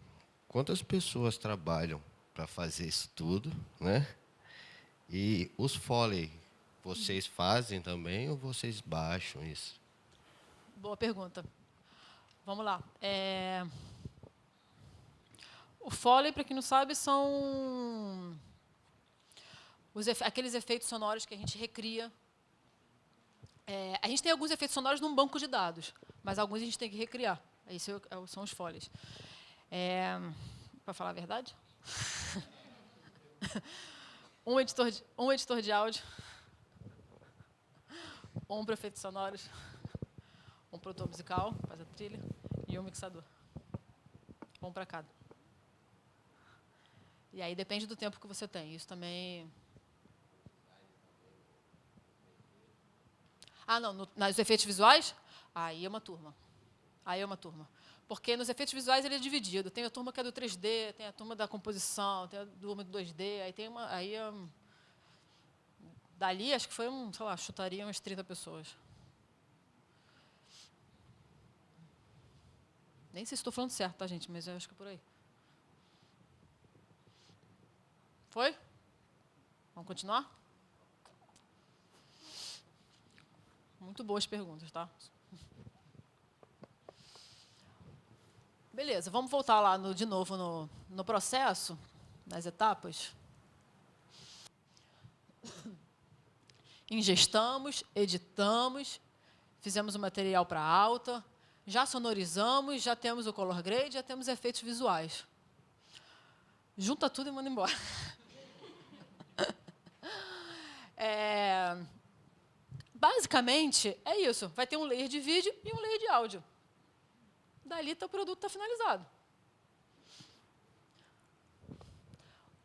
quantas pessoas trabalham para fazer isso tudo, né? E os Foley, vocês fazem também ou vocês baixam isso? Boa pergunta. Vamos lá. O Foley, para quem não sabe, são aqueles efeitos sonoros que a gente recria. A gente tem alguns efeitos sonoros num banco de dados, mas alguns a gente tem que recriar. Esses são os Foleys. Para falar a verdade? Um editor de áudio, um para efeitos sonoros, um produtor musical, faz a trilha, e um mixador. Um para cada. E aí depende do tempo que você tem. Isso também... não, nos efeitos visuais, aí é uma turma. Porque nos efeitos visuais ele é dividido. Tem a turma que é do 3D, tem a turma da composição, tem a turma do 2D, aí tem uma... dali, acho que foi, sei lá, chutaria umas 30 pessoas. Nem sei se estou falando certo, tá, gente? Mas eu acho que é por aí. Foi? Vamos continuar? Muito boas perguntas, tá? Beleza, vamos voltar lá de novo no processo, nas etapas. Ingestamos, editamos, fizemos o material para alta, já sonorizamos, já temos o color grade, já temos efeitos visuais. Junta tudo e manda embora. Basicamente, é isso. Vai ter um layer de vídeo e um layer de áudio. Dali, o produto está finalizado.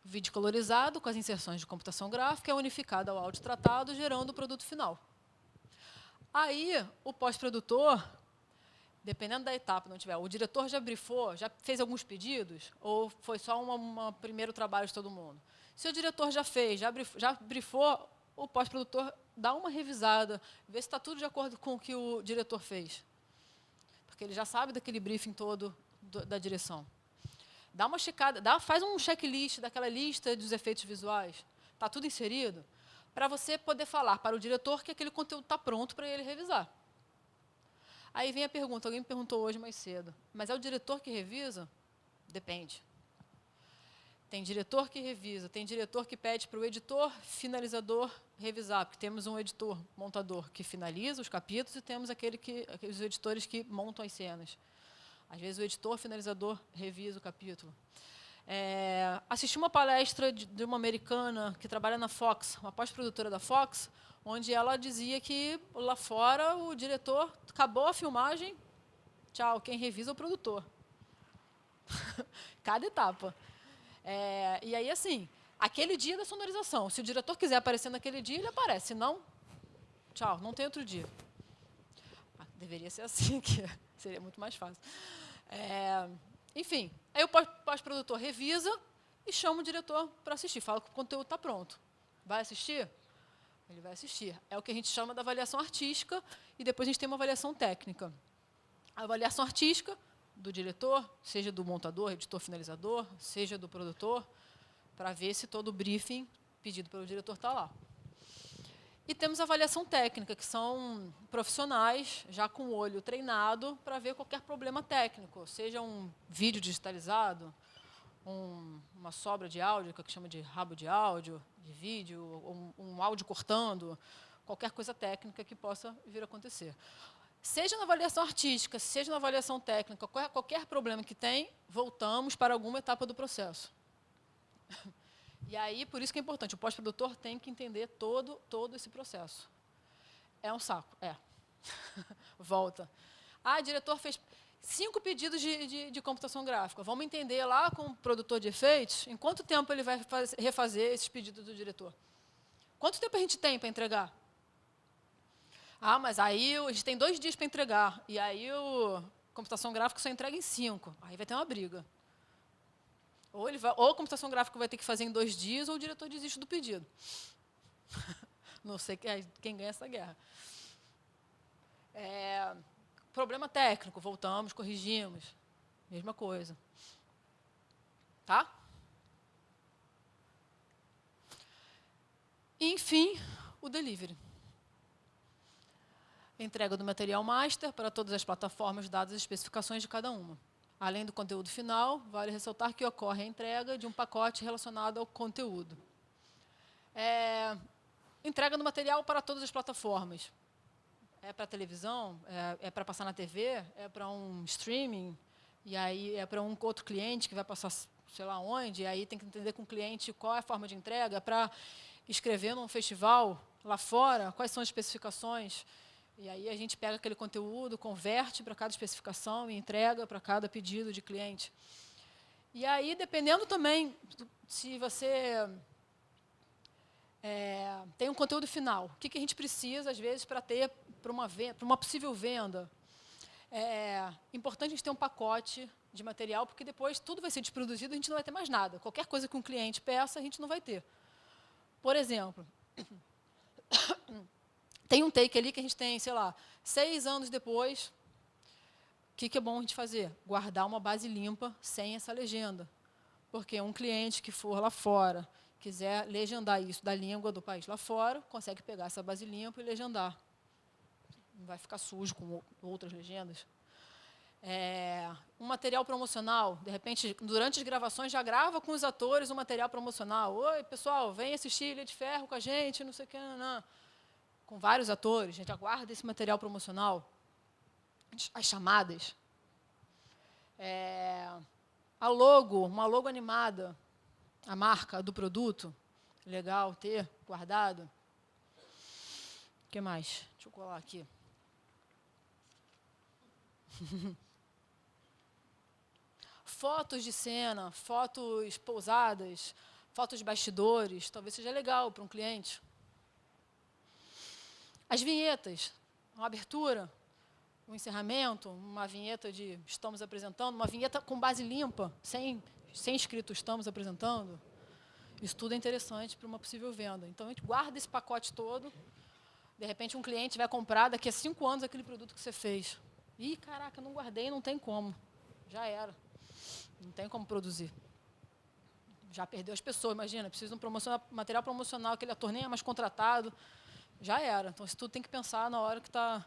O vídeo colorizado, com as inserções de computação gráfica, é unificado ao áudio tratado, gerando o produto final. Aí, o pós-produtor, dependendo da etapa, não tiver, o diretor já brifou, já fez alguns pedidos, ou foi só um primeiro trabalho de todo mundo? Se o diretor já fez, já brifou, o pós-produtor dá uma revisada, vê se está tudo de acordo com o que o diretor fez. Porque ele já sabe daquele briefing todo da direção. Dá uma checada, faz um checklist daquela lista dos efeitos visuais. Está tudo inserido? Para você poder falar para o diretor que aquele conteúdo está pronto para ele revisar. Aí vem a pergunta, alguém me perguntou hoje mais cedo, mas é o diretor que revisa? Depende. Tem diretor que revisa, tem diretor que pede para o editor, finalizador, revisar, porque temos um editor, montador, que finaliza os capítulos e temos aqueles editores que montam as cenas. Às vezes o editor, finalizador, revisa o capítulo. Assisti uma palestra de uma americana que trabalha na Fox, uma pós-produtora da Fox, onde ela dizia que lá fora o diretor acabou a filmagem, tchau, quem revisa é o produtor. Cada etapa. E aí, assim, aquele dia da sonorização, se o diretor quiser aparecer naquele dia, ele aparece, se não, tchau, não tem outro dia. Deveria ser assim, que seria muito mais fácil. Enfim, aí o pós-produtor revisa e chama o diretor para assistir, fala que o conteúdo está pronto. Vai assistir? Ele vai assistir. É o que a gente chama da avaliação artística e depois a gente tem uma avaliação técnica. A avaliação artística do diretor, seja do montador, editor finalizador, seja do produtor, para ver se todo o briefing pedido pelo diretor está lá. E temos a avaliação técnica, que são profissionais já com o olho treinado para ver qualquer problema técnico, seja um vídeo digitalizado, uma sobra de áudio, que chama de rabo de áudio, de vídeo, um áudio cortando, qualquer coisa técnica que possa vir a acontecer. Seja na avaliação artística, seja na avaliação técnica, qualquer problema que tem, voltamos para alguma etapa do processo. E aí, por isso que é importante, o pós-produtor tem que entender todo esse processo. É um saco, Volta. O diretor fez 5 pedidos de computação gráfica. Vamos entender lá com o produtor de efeitos, em quanto tempo ele vai refazer esses pedidos do diretor. Quanto tempo a gente tem para entregar? Mas aí a gente tem 2 dias para entregar, e aí a computação gráfica só entrega em 5. Aí vai ter uma briga. Ou a computação gráfica vai ter que fazer em 2 dias, ou o diretor desiste do pedido. Não sei quem ganha essa guerra. Problema técnico, voltamos, corrigimos. Mesma coisa. Tá? E, enfim, o delivery. Entrega do material master para todas as plataformas, dadas as especificações de cada uma. Além do conteúdo final, vale ressaltar que ocorre a entrega de um pacote relacionado ao conteúdo. Entrega do material para todas as plataformas. É para televisão, é para passar na TV, é para um streaming, e aí é para um outro cliente que vai passar sei lá onde, e aí tem que entender com o cliente qual é a forma de entrega, para escrever num festival lá fora, quais são as especificações. E aí a gente pega aquele conteúdo, converte para cada especificação e entrega para cada pedido de cliente. E aí, dependendo também, se você tem um conteúdo final, o que a gente precisa, às vezes, para ter para uma possível venda? É importante a gente ter um pacote de material, porque depois tudo vai ser desproduzido e a gente não vai ter mais nada. Qualquer coisa que um cliente peça, a gente não vai ter. Por exemplo, tem um take ali que a gente tem, sei lá, 6 anos depois. O que é bom a gente fazer? Guardar uma base limpa sem essa legenda. Porque um cliente que for lá fora, quiser legendar isso da língua do país lá fora, consegue pegar essa base limpa e legendar. Não vai ficar sujo com outras legendas. Um material promocional, de repente, durante as gravações, já grava com os atores um material promocional. Oi, pessoal, vem assistir Ilha de Ferro com a gente, não sei o que, não. Com vários atores, a gente aguarda esse material promocional. As chamadas. Uma logo animada, a marca do produto, legal ter guardado. O que mais? Deixa eu colar aqui. Fotos de cena, fotos pousadas, fotos de bastidores, talvez seja legal para um cliente. As vinhetas, uma abertura, um encerramento, uma vinheta de estamos apresentando, uma vinheta com base limpa, sem escrito estamos apresentando. Isso tudo é interessante para uma possível venda. Então, a gente guarda esse pacote todo. De repente, um cliente vai comprar daqui a 5 anos aquele produto que você fez. Ih, caraca, não guardei, não tem como. Já era. Não tem como produzir. Já perdeu as pessoas, imagina, precisa de um material promocional, aquele ator nem é mais contratado. Já era. Então, isso tudo tem que pensar na hora que está...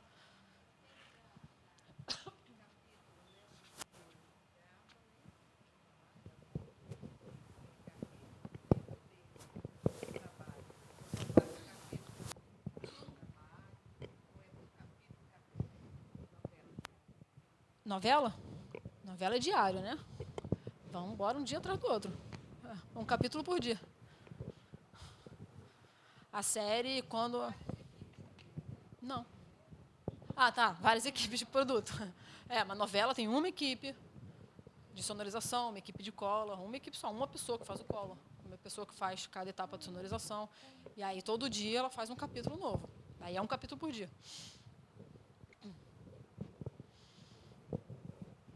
Novela? Novela é diária, né? Vamos embora um dia atrás do outro. Um capítulo por dia. A série, quando... Não. Ah, tá. Várias equipes de produto. Uma novela tem uma equipe de sonorização, uma equipe de cola, uma equipe só, uma pessoa que faz o cola, uma pessoa que faz cada etapa de sonorização. E aí, todo dia, ela faz um capítulo novo. Aí é um capítulo por dia.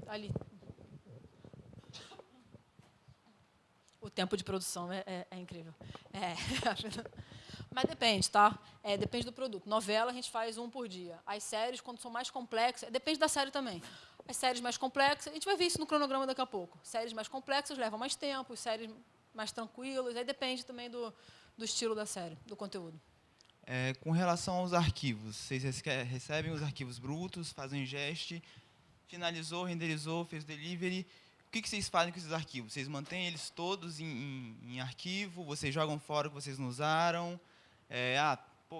Ali. O tempo de produção é incrível. Mas depende, tá? Depende do produto. Novela, a gente faz um por dia. As séries, quando são mais complexas... Depende da série também. As séries mais complexas... A gente vai ver isso no cronograma daqui a pouco. Séries mais complexas levam mais tempo, séries mais tranquilas. Aí depende também do estilo da série, do conteúdo. Com relação aos arquivos, vocês recebem os arquivos brutos, fazem ingest, finalizou, renderizou, fez delivery. O que vocês fazem com esses arquivos? Vocês mantêm eles todos em arquivo? Vocês jogam fora o que vocês não usaram?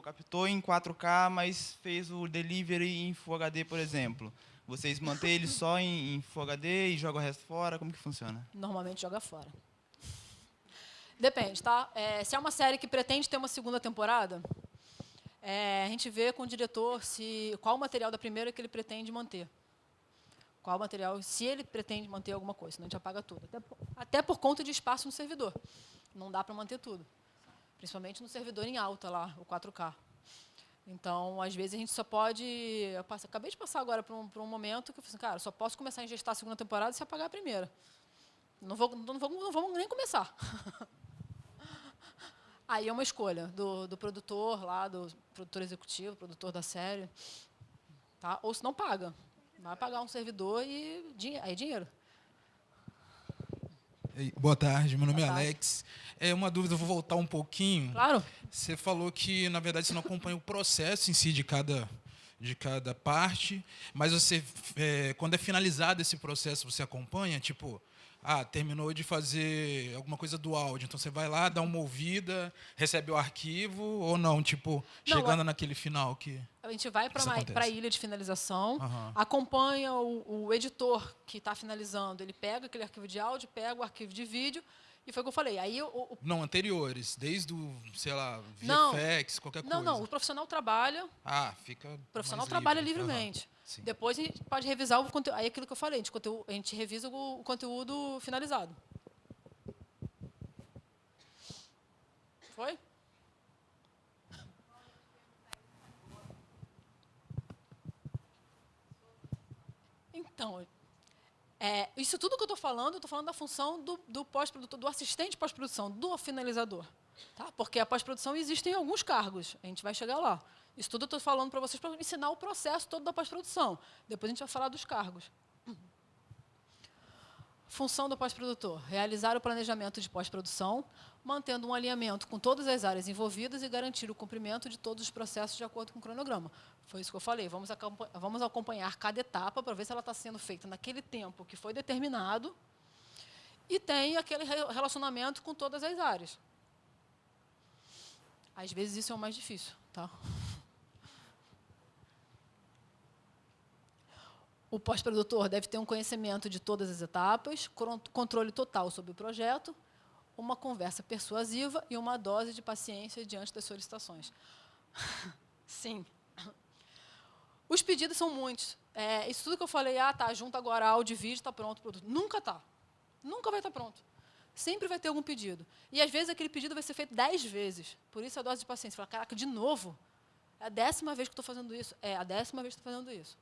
Captou em 4K, mas fez o delivery em Full HD, por exemplo. Vocês mantêm ele só em Full HD e jogam o resto fora? Como que funciona? Normalmente joga fora. Depende, tá? Se é uma série que pretende ter uma segunda temporada, a gente vê com o diretor qual o material da primeira que ele pretende manter. Qual material, se ele pretende manter alguma coisa, senão a gente apaga tudo. Até por conta de espaço no servidor. Não dá para manter tudo. Principalmente no servidor em alta, lá, o 4K. Então, às vezes, a gente só pode... Acabei de passar agora por um momento que eu falei assim, cara, só posso começar a ingestar a segunda temporada se apagar a primeira. Não vamos nem começar. Aí é uma escolha do produtor lá, do produtor executivo, produtor da série. Tá? Ou se não paga. Vai pagar um servidor e aí é dinheiro. Boa tarde, meu nome é Alex. Uma dúvida, eu vou voltar um pouquinho. Claro. Você falou que, na verdade, você não acompanha o processo em si de cada parte, mas você, quando é finalizado esse processo, você acompanha, tipo, terminou de fazer alguma coisa do áudio, então você vai lá, dá uma ouvida, recebe o arquivo, ou não, tipo, chegando naquele final que... A gente vai para a ilha de finalização, acompanha o editor que está finalizando, ele pega aquele arquivo de áudio, pega o arquivo de vídeo, e foi o que eu falei. Aí Não, anteriores, desde o, sei lá, VFX, qualquer coisa. Não, o profissional trabalha... fica O profissional trabalha livre. livremente. Depois a gente pode revisar o conteúdo. Aí aquilo que eu falei, a gente revisa o conteúdo finalizado. Foi? Então, isso tudo que eu estou falando da função do pós-produtor, do assistente pós-produção, do finalizador. Tá? Porque a pós-produção existem alguns cargos, a gente vai chegar lá. Isso tudo eu estou falando para vocês para ensinar o processo todo da pós-produção. Depois a gente vai falar dos cargos. Função do pós-produtor: realizar o planejamento de pós-produção, mantendo um alinhamento com todas as áreas envolvidas e garantir o cumprimento de todos os processos de acordo com o cronograma. Foi isso que eu falei. Vamos acompanhar cada etapa para ver se ela está sendo feita naquele tempo que foi determinado e tem aquele relacionamento com todas as áreas. Às vezes isso é o mais difícil, tá? O pós-produtor deve ter um conhecimento de todas as etapas, controle total sobre o projeto, uma conversa persuasiva e uma dose de paciência diante das solicitações. Sim. Os pedidos são muitos. Isso tudo que eu falei, junta agora áudio e vídeo, está pronto o produto. Nunca está. Nunca vai estar pronto. Sempre vai ter algum pedido. E, às vezes, aquele pedido vai ser feito 10 vezes. Por isso, a dose de paciência. Fala, caraca, de novo? É a 10ª vez que estou fazendo isso. É a 10ª vez que estou fazendo isso.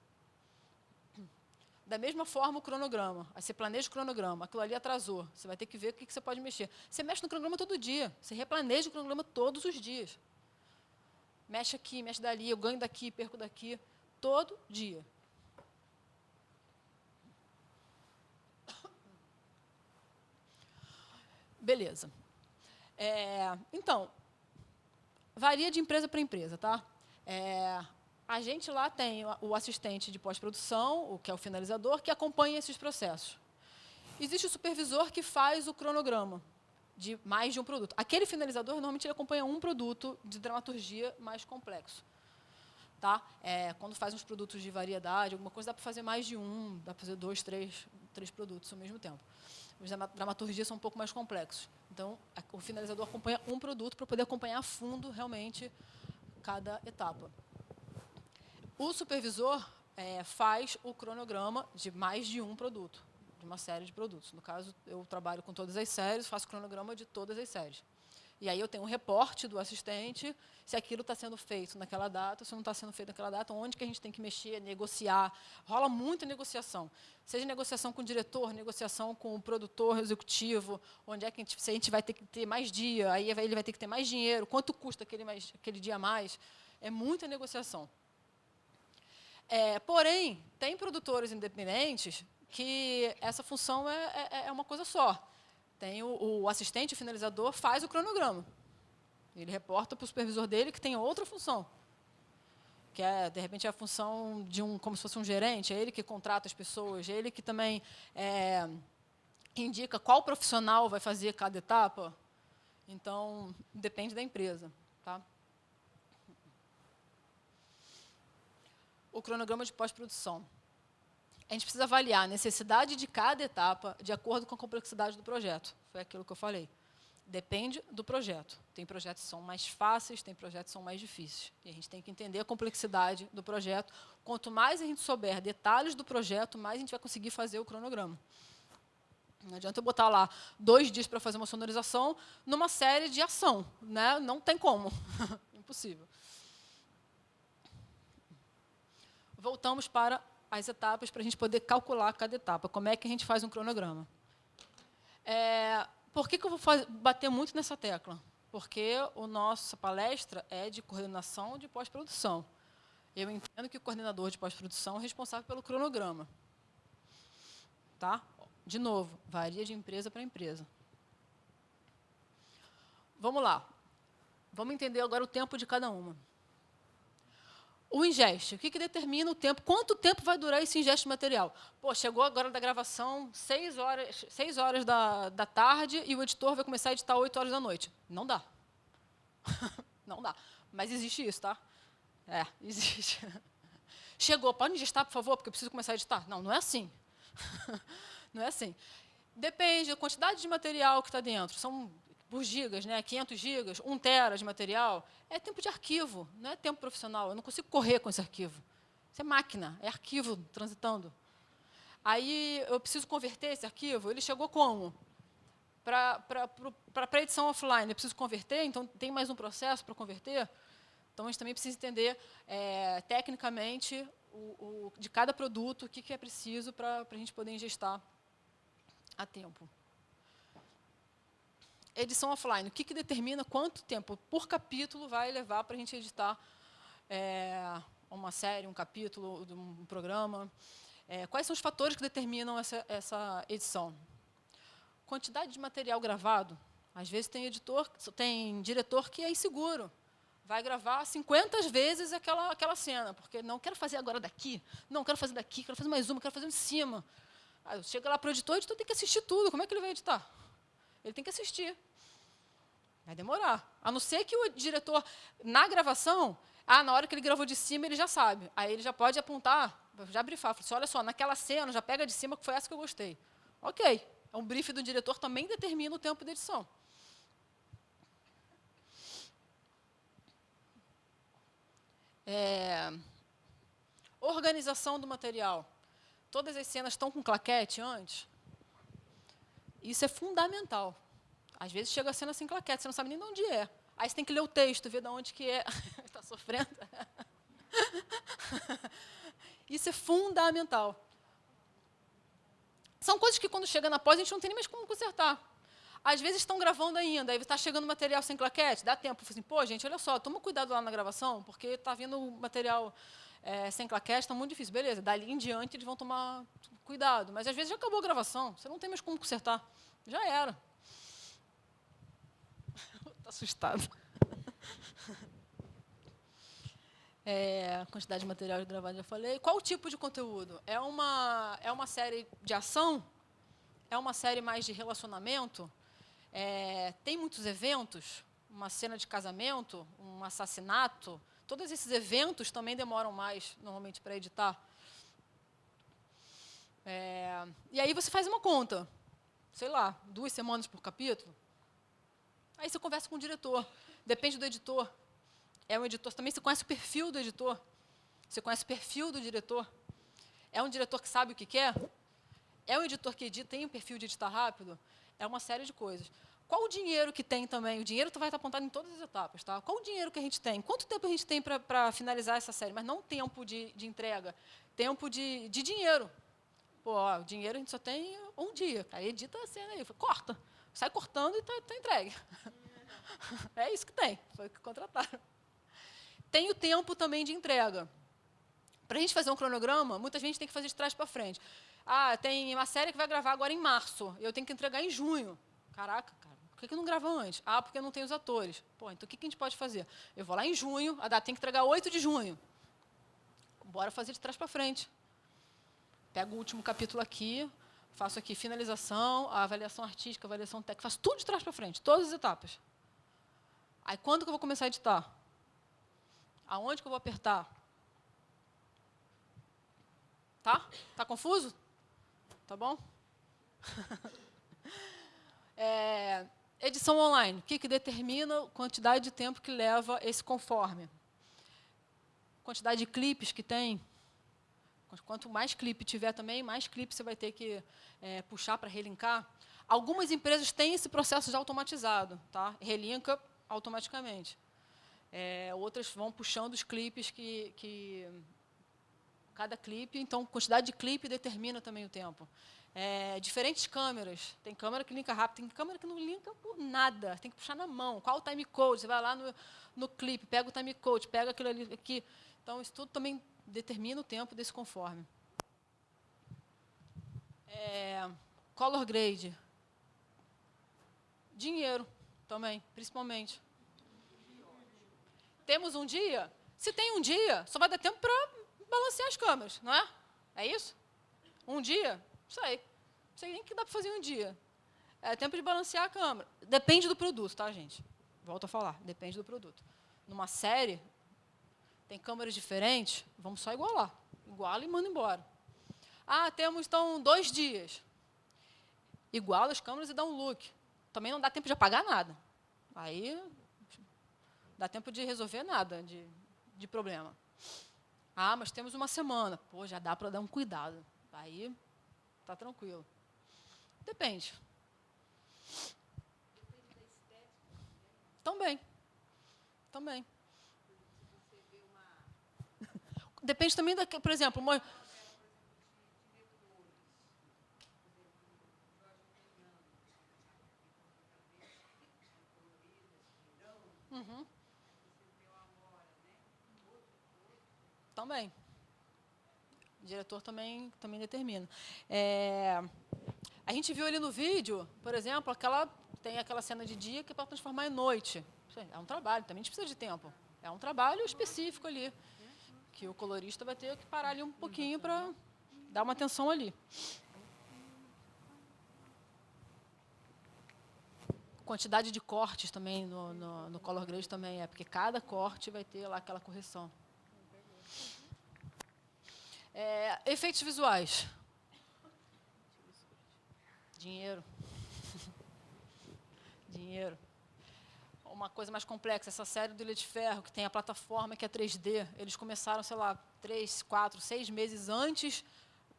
Da mesma forma, o cronograma. Aí você planeja o cronograma, aquilo ali atrasou. Você vai ter que ver o que você pode mexer. Você mexe no cronograma todo dia. Você replaneja o cronograma todos os dias. Mexe aqui, mexe dali, eu ganho daqui, perco daqui. Todo dia. Beleza. Então, varia de empresa para empresa, tá? A gente lá tem o assistente de pós-produção, que é o finalizador, que acompanha esses processos. Existe o supervisor que faz o cronograma de mais de um produto. Aquele finalizador, normalmente, ele acompanha um produto de dramaturgia mais complexo. Tá? Quando faz uns produtos de variedade, alguma coisa, dá para fazer mais de um, dá para fazer 2, 3 produtos ao mesmo tempo. Os dramaturgias são um pouco mais complexos. Então, o finalizador acompanha um produto para poder acompanhar a fundo, realmente, cada etapa. O supervisor faz o cronograma de mais de um produto, de uma série de produtos. No caso, eu trabalho com todas as séries, faço o cronograma de todas as séries. E aí eu tenho um reporte do assistente, se aquilo está sendo feito naquela data, se não está sendo feito naquela data, onde que a gente tem que mexer, negociar. Rola muita negociação. Seja negociação com o diretor, negociação com o produtor executivo, onde é que se a gente vai ter que ter mais dia, aí ele vai ter que ter mais dinheiro, quanto custa aquele dia a mais. É muita negociação. Porém, tem produtores independentes que essa função é uma coisa só. Tem o assistente, o finalizador, faz o cronograma. Ele reporta para o supervisor dele que tem outra função, que de repente, é a função de como se fosse um gerente, é ele que contrata as pessoas, é ele que também indica qual profissional vai fazer cada etapa. Então, depende da empresa. Tá? O cronograma de pós-produção. A gente precisa avaliar a necessidade de cada etapa de acordo com a complexidade do projeto. Foi aquilo que eu falei. Depende do projeto. Tem projetos que são mais fáceis, tem projetos que são mais difíceis. E a gente tem que entender a complexidade do projeto. Quanto mais a gente souber detalhes do projeto, mais a gente vai conseguir fazer o cronograma. Não adianta eu botar lá 2 dias para fazer uma sonorização numa série de ação. Né? Não tem como. Impossível. Voltamos para as etapas para a gente poder calcular cada etapa. Como é que a gente faz um cronograma? Por que eu vou bater muito nessa tecla? Porque a nossa palestra é de coordenação de pós-produção. Eu entendo que o coordenador de pós-produção é responsável pelo cronograma. Tá? De novo, varia de empresa para empresa. Vamos lá. Vamos entender agora o tempo de cada uma. O ingeste, o que determina o tempo? Quanto tempo vai durar esse ingeste de material? Pô, chegou agora da gravação, 6 horas da tarde, e o editor vai começar a editar 8 horas da noite. Não dá. Não dá. Mas existe isso, tá? Existe. Chegou, pode ingestar, por favor, porque eu preciso começar a editar. Não, não é assim. Não é assim. Depende da quantidade de material que está dentro. São por gigas, né? 500 gigas, 1 tera de material. É tempo de arquivo, não é tempo profissional. Eu não consigo correr com esse arquivo. Isso é máquina, é arquivo transitando. Aí eu preciso converter esse arquivo. Ele chegou como? Para a edição offline, eu preciso converter, então tem mais um processo para converter. Então, a gente também precisa entender, tecnicamente, de cada produto, o que é preciso para a gente poder ingestar a tempo. Edição offline, o que determina quanto tempo por capítulo vai levar para a gente editar uma série, um capítulo, um programa. Quais são os fatores que determinam essa edição? Quantidade de material gravado. Às vezes tem diretor que é inseguro. Vai gravar 50 vezes aquela cena, porque não quero fazer agora daqui, não quero fazer daqui, quero fazer mais uma, quero fazer em cima. Aí chega lá para o editor, tem que assistir tudo. Como é que ele vai editar? Ele tem que assistir. Vai demorar. A não ser que o diretor, na gravação, na hora que ele gravou de cima, ele já sabe. Aí ele já pode apontar, já brifar. Fala assim, olha só, naquela cena, já pega de cima, que foi essa que eu gostei. Ok. Um brief do diretor também determina o tempo de edição. Organização do material. Todas as cenas estão com claquete antes. Isso é fundamental. Às vezes chega a cena sem claquete, você não sabe nem de onde é. Aí você tem que ler o texto, ver de onde que é. Está sofrendo? Isso é fundamental. São coisas que, quando chega na pós, a gente não tem nem mais como consertar. Às vezes estão gravando ainda, aí está chegando material sem claquete, dá tempo. Assim, pô, gente, olha só, toma cuidado lá na gravação, porque está vindo material sem claquete, está muito difícil. Beleza, dali em diante eles vão tomar cuidado. Mas, às vezes, já acabou a gravação, você não tem mais como consertar. Já era. Está assustado. Quantidade de material gravado, já falei. Qual o tipo de conteúdo? É uma série de ação? É uma série mais de relacionamento? Tem muitos eventos? Uma cena de casamento? Um assassinato? Todos esses eventos também demoram mais, normalmente, para editar. E aí você faz uma conta. Sei lá, 2 semanas por capítulo. Aí você conversa com o diretor. Depende do editor. Um editor também, você conhece o perfil do editor. Você conhece o perfil do diretor. É um diretor que sabe o que quer? É um editor que edita, tem um perfil de editar rápido? É uma série de coisas. Qual o dinheiro que tem também? O dinheiro vai estar apontado em todas as etapas. Tá? Qual o dinheiro que a gente tem? Quanto tempo a gente tem para finalizar essa série? Mas não tempo de entrega, tempo de dinheiro. Pô, o dinheiro a gente só tem um dia. Aí edita a cena aí, corta. Sai cortando e está entregue. É isso que tem, foi o que contrataram. Tem o tempo também de entrega. Para a gente fazer um cronograma, muita gente tem que fazer de trás para frente. Tem uma série que vai gravar agora em março, eu tenho que entregar em junho. Caraca, cara, por que não grava antes? Porque não tem os atores. Pô, então o que a gente pode fazer? Eu vou lá em junho, tem que entregar 8 de junho. Bora fazer de trás para frente. Pego o último capítulo aqui, faço aqui finalização, a avaliação artística, a avaliação técnica, faço tudo de trás para frente, todas as etapas. Aí, quando que eu vou começar a editar? Aonde que eu vou apertar? Tá? Tá confuso? Tá bom? Edição online. O que determina a quantidade de tempo que leva esse conforme? Quantidade de clipes que tem. Quanto mais clipe tiver também, mais clipe você vai ter que puxar para relinkar. Algumas empresas têm esse processo já automatizado. Tá? Relinka automaticamente. Outras vão puxando os clipes que cada clipe, então, quantidade de clipe determina também o tempo. Diferentes câmeras. Tem câmera que linka rápido, tem câmera que não linka por nada. Tem que puxar na mão. Qual o timecode? Você vai lá no clipe, pega o timecode, pega aquilo ali aqui. Então, isso tudo também determina o tempo desse conforme. Color grade. Dinheiro também, principalmente. Temos um dia? Se tem um dia, só vai dar tempo para balancear as câmeras, não é? É isso? Um dia? Não sei nem o que dá para fazer em um dia. É tempo de balancear a câmera. Depende do produto, tá, gente? Volto a falar, depende do produto. Numa série, tem câmeras diferentes, vamos só igualar. Iguala e manda embora. Temos, então, 2 dias. Iguala as câmeras e dá um look. Também não dá tempo de apagar nada. Aí, dá tempo de resolver nada de problema. Mas temos uma semana. Pô, já dá para dar um cuidado. Aí, tá tranquilo. Depende. Também. Depende também, por exemplo, Uhum. Também. O diretor também determina. A gente viu ali no vídeo, por exemplo, tem aquela cena de dia que é para transformar em noite. É um trabalho, também a gente precisa de tempo. É um trabalho específico ali, que o colorista vai ter que parar ali um pouquinho para dar uma atenção ali. Quantidade de cortes também no color grade também porque cada corte vai ter lá aquela correção. Efeitos visuais. Dinheiro. Dinheiro. Uma coisa mais complexa, essa série do Ilha de Ferro, que tem a plataforma que é 3D, eles começaram, sei lá, 3, 4, 6 meses antes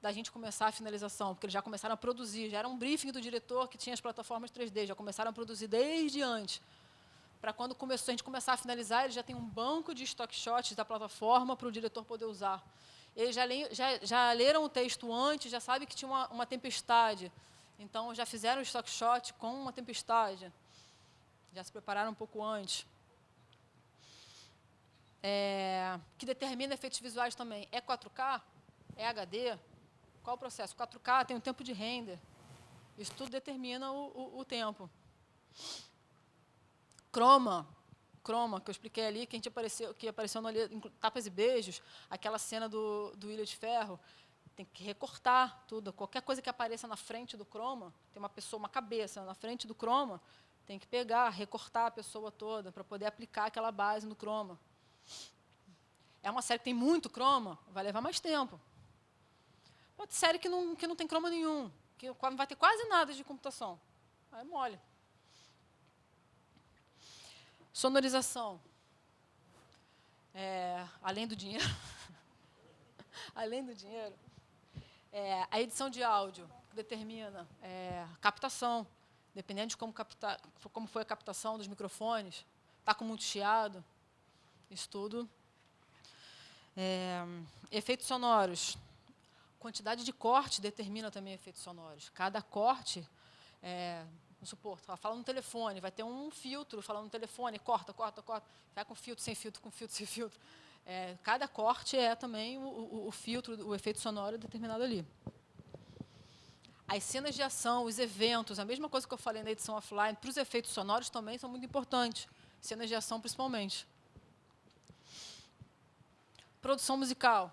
da gente começar a finalização, porque eles já começaram a produzir, já era um briefing do diretor que tinha as plataformas 3D, já começaram a produzir desde antes. Para quando a gente começar a finalizar, eles já têm um banco de stock shots da plataforma para o diretor poder usar. Eles já leram o texto antes, já sabem que tinha uma tempestade, então já fizeram o stock shot com uma tempestade. Já se prepararam um pouco antes. Que determina efeitos visuais também. É 4K? É HD? Qual o processo? 4K tem um tempo de render. Isso tudo determina o tempo. Croma, que eu expliquei ali, que apareceu no Tapas e Beijos, aquela cena do Ilha de Ferro, tem que recortar tudo. Qualquer coisa que apareça na frente do croma, tem uma cabeça na frente do croma, tem que pegar, recortar a pessoa toda para poder aplicar aquela base no croma. É uma série que tem muito croma, vai levar mais tempo. Outra série que não tem croma nenhum, que não vai ter quase nada de computação. Aí é mole. Sonorização. Além do dinheiro. Além do dinheiro. A edição de áudio, que determina captação. Dependendo de como foi a captação dos microfones, está com muito chiado, isso tudo. Efeitos sonoros. Quantidade de corte determina também efeitos sonoros. Cada corte, vamos supor, está falando no telefone, vai ter um filtro falando no telefone, corta, vai com filtro, sem filtro, com filtro, sem filtro. Cada corte é também o filtro, o efeito sonoro determinado ali. As cenas de ação, os eventos, a mesma coisa que eu falei na edição offline, para os efeitos sonoros também são muito importantes. Cenas de ação, principalmente. Produção musical.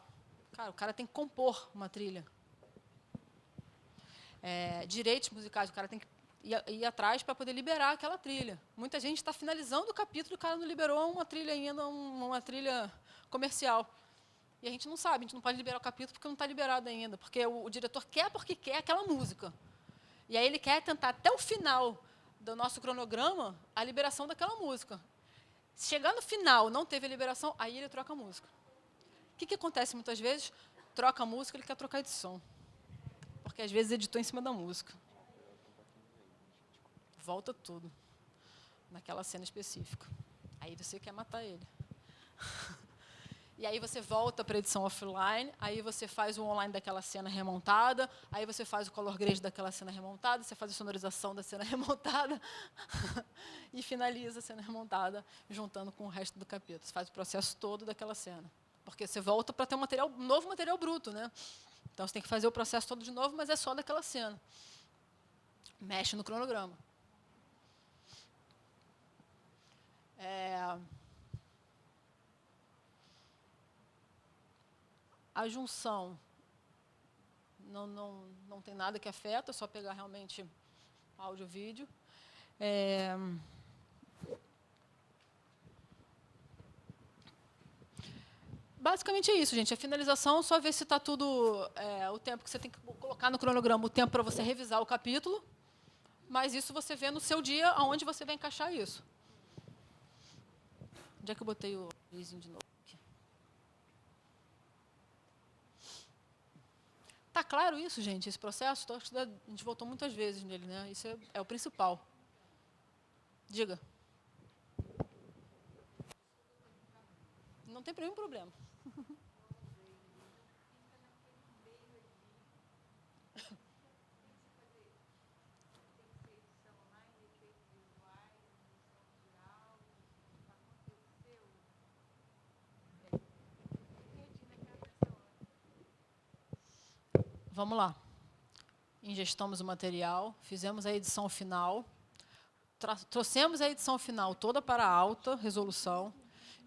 O cara tem que compor uma trilha. Direitos musicais, o cara tem que ir atrás para poder liberar aquela trilha. Muita gente está finalizando o capítulo e o cara não liberou uma trilha ainda, uma trilha comercial. E a gente não sabe, a gente não pode liberar o capítulo porque não está liberado ainda, porque o diretor quer porque quer aquela música. E aí ele quer tentar até o final do nosso cronograma a liberação daquela música. Chegando no final, não teve a liberação, aí ele troca a música. O que acontece muitas vezes? Troca a música, ele quer trocar a edição. Porque às vezes editou em cima da música. Volta tudo naquela cena específica. Aí você quer matar ele. E aí você volta para a edição offline, aí você faz o online daquela cena remontada, aí você faz o color grade daquela cena remontada, você faz a sonorização da cena remontada e finaliza a cena remontada juntando com o resto do capítulo. Você faz o processo todo daquela cena. Porque você volta para ter um novo material bruto, né? Então você tem que fazer o processo todo de novo, mas é só daquela cena. Mexe no cronograma. A junção não tem nada que afeta, é só pegar realmente áudio e vídeo. Basicamente é isso, gente. A finalização, só ver se está tudo... o tempo que você tem que colocar no cronograma, o tempo para você revisar o capítulo, mas isso você vê no seu dia, aonde você vai encaixar isso. Onde é que eu botei o vizinho de novo? Está claro isso, gente, esse processo? A gente voltou muitas vezes nele, né? Isso é o principal. Diga. Não tem nenhum problema. vamos lá. Ingestamos o material, fizemos a edição final, trouxemos a edição final toda para alta resolução,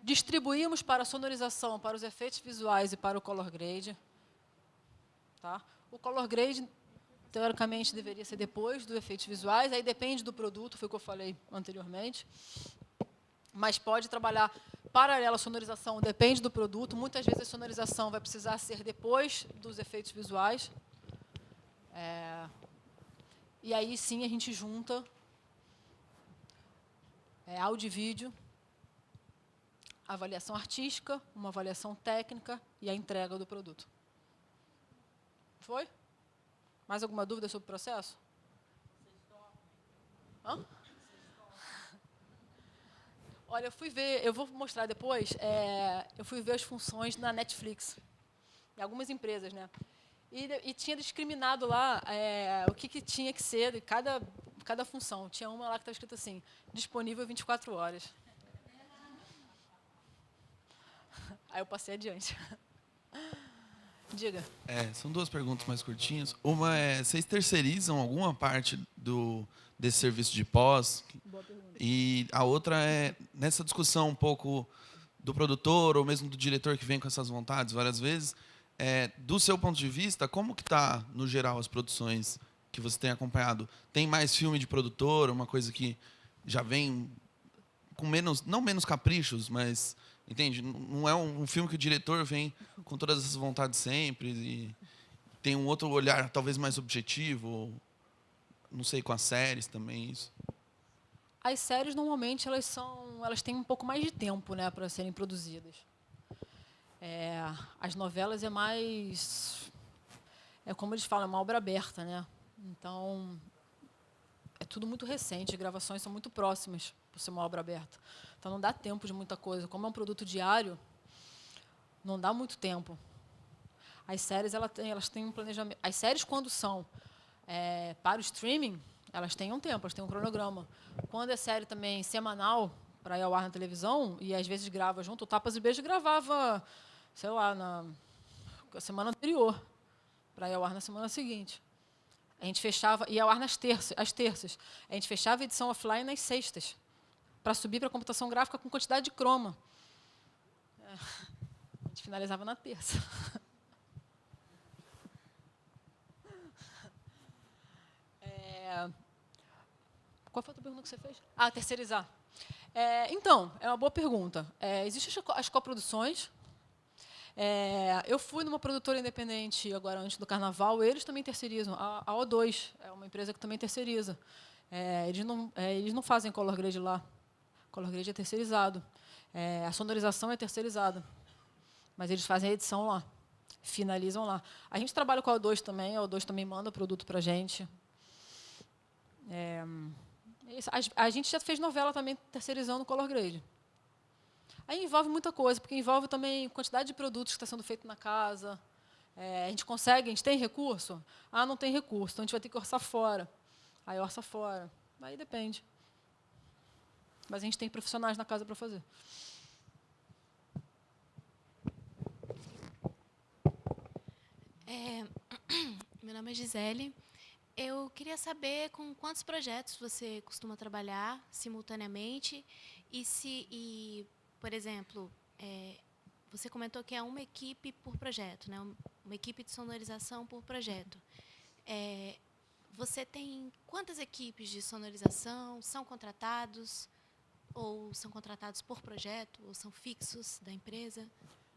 distribuímos para a sonorização, para os efeitos visuais e para o color grade. Tá? O color grade, teoricamente, deveria ser depois dos efeitos visuais, aí depende do produto, foi o que eu falei anteriormente. Mas pode trabalhar paralelo à sonorização, depende do produto. Muitas vezes a sonorização vai precisar ser depois dos efeitos visuais. E aí, sim, a gente junta áudio e vídeo, avaliação artística, uma avaliação técnica e a entrega do produto. Foi? Mais alguma dúvida sobre o processo? Hã? Olha, eu fui ver, eu vou mostrar depois, eu fui ver as funções na Netflix, em algumas empresas, né? E tinha discriminado lá o que tinha que ser de cada função. Tinha uma lá que estava escrito assim, disponível 24 horas. Aí eu passei adiante. Diga. São duas perguntas mais curtinhas. Uma é, vocês terceirizam alguma parte desse serviço de pós? Boa pergunta. E a outra é, nessa discussão um pouco do produtor ou mesmo do diretor que vem com essas vontades várias vezes, do seu ponto de vista, como que está, no geral, as produções que você tem acompanhado? Tem mais filme de produtor, uma coisa que já vem com não menos caprichos, mas, entende? Não é um filme que o diretor vem com todas essas vontades sempre e tem um outro olhar, talvez mais objetivo, ou, não sei, com as séries também, isso. As séries, normalmente, elas têm um pouco mais de tempo, né, para serem produzidas. As novelas é mais... como eles falam, é uma obra aberta, né? Então, é tudo muito recente, as gravações são muito próximas, por ser uma obra aberta. Então, não dá tempo de muita coisa. Como é um produto diário, não dá muito tempo. As séries, elas têm um planejamento... As séries, quando são para o streaming, elas têm um tempo, elas têm um cronograma. Quando é série também semanal, para ir ao ar na televisão, e às vezes grava junto, o Tapas e Beijos gravava, sei lá, na semana anterior, para ir ao ar na semana seguinte. A gente fechava, ia ao ar às terças. A gente fechava a edição offline nas sextas, para subir para a computação gráfica com quantidade de croma. A gente finalizava na terça. Qual foi a outra pergunta que você fez? Terceirizar. Então, é uma boa pergunta. Existem as coproduções. Eu fui numa produtora independente agora antes do Carnaval, eles também terceirizam. A O2 é uma empresa que também terceiriza. Eles não fazem color grade lá. Color grade é terceirizado. A sonorização é terceirizada. Mas eles fazem a edição lá. Finalizam lá. A gente trabalha com a O2 também. A O2 também manda produto para a gente. A gente já fez novela também terceirizando color grade. Aí envolve muita coisa, porque envolve também quantidade de produtos que está sendo feito na casa. A gente tem recurso? Não tem recurso, então a gente vai ter que orçar fora. Aí orça fora. Aí depende. Mas a gente tem profissionais na casa para fazer. Meu nome é Gisele. Eu queria saber com quantos projetos você costuma trabalhar simultaneamente e por exemplo, você comentou que é uma equipe por projeto, né? Uma equipe de sonorização por projeto. Você tem quantas equipes de sonorização? São contratados? Ou são contratados por projeto? Ou são fixos da empresa?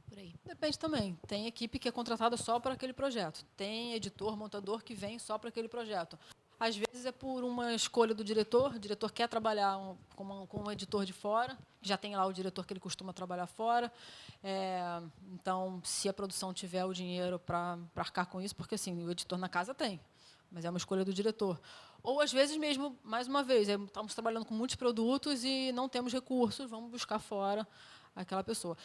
Por aí. Depende também. Tem equipe que é contratada só para aquele projeto. Tem editor, montador que vem só para aquele projeto. Às vezes é por uma escolha do diretor. O diretor quer trabalhar com um editor de fora. Já tem lá o diretor que ele costuma trabalhar fora. Então, se a produção tiver o dinheiro para arcar com isso, porque assim, o editor na casa tem, mas é uma escolha do diretor. Ou, às vezes, mesmo, mais uma vez, estamos trabalhando com muitos produtos e não temos recursos, vamos buscar fora aquela pessoa.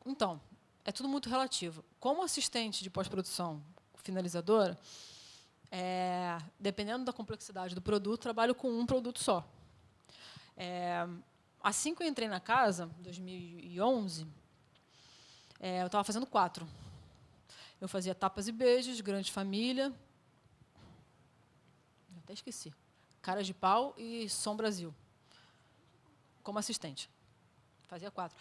Então, é tudo muito relativo. Como assistente de pós-produção finalizadora, dependendo da complexidade do produto, trabalho com um produto só. Assim que eu entrei na casa, em 2011, eu estava fazendo 4. Eu fazia Tapas e Beijos, Grande Família. Eu até esqueci. Cara de Pau e Som Brasil. Como assistente. Fazia 4.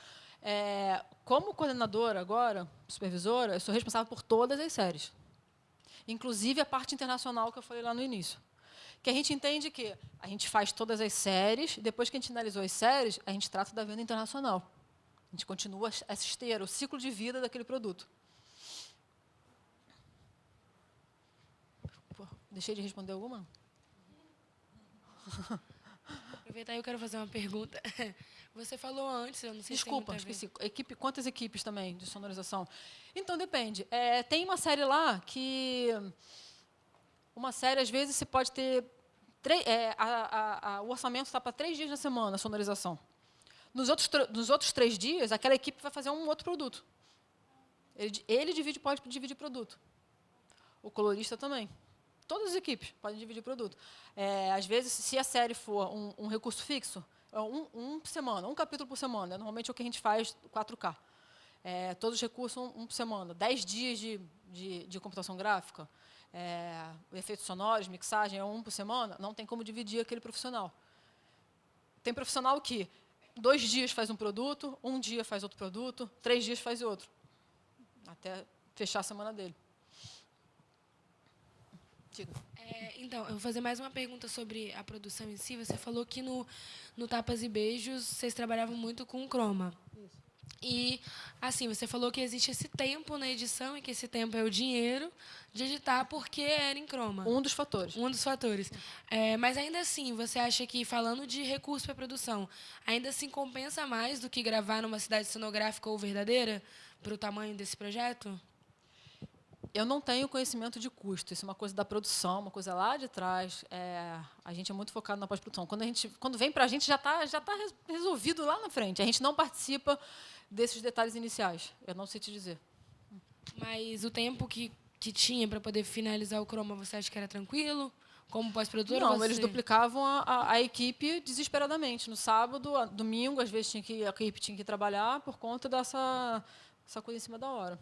Como coordenadora agora, supervisora, eu sou responsável por todas as séries. Inclusive a parte internacional que eu falei lá no início. Que a gente entende que a gente faz todas as séries, e depois que a gente finalizou as séries, a gente trata da venda internacional. A gente continua essa esteira, o ciclo de vida daquele produto. Pô, deixei de responder alguma? Aproveitar, eu quero fazer uma pergunta. Você falou antes, eu não sei Desculpa, se tem muito a ver. esqueci. Quantas equipes também de sonorização? Então, depende. Tem uma série lá que... Uma série, às vezes, você pode ter... o orçamento está para 3 dias na semana, a sonorização. Nos outros 3 dias, aquela equipe vai fazer um outro produto. Ele pode dividir produto. O colorista também. Todas as equipes podem dividir produto. Às vezes, se a série for um recurso fixo, por semana, um capítulo por semana. Normalmente é o que a gente faz 4K. Todos os recursos, um por semana. 10 dias de computação gráfica, efeitos sonoros, mixagem, um por semana. Não tem como dividir aquele profissional. Tem profissional que 2 dias faz um produto, 1 dia faz outro produto, 3 dias faz outro. Até fechar a semana dele. Diga. Então, eu vou fazer mais uma pergunta sobre a produção em si. Você falou que no Tapas e Beijos vocês trabalhavam muito com croma. Isso. E, assim, você falou que existe esse tempo na edição e que esse tempo é o dinheiro de editar porque era em croma. Um dos fatores. Um dos fatores. Mas, ainda assim, você acha que, falando de recurso para produção, ainda assim compensa mais do que gravar numa cidade cenográfica ou verdadeira para o tamanho desse projeto? Eu não tenho conhecimento de custo. Isso é uma coisa da produção, uma coisa lá de trás. A gente é muito focado na pós-produção. Quando vem para a gente, já tá resolvido lá na frente. A gente não participa desses detalhes iniciais. Eu não sei te dizer. Mas o tempo que tinha para poder finalizar o croma, você acha que era tranquilo? Como pós-produtora? Não, eles duplicavam a equipe desesperadamente. No sábado, domingo, às vezes a equipe tinha que trabalhar por conta dessa coisa em cima da hora.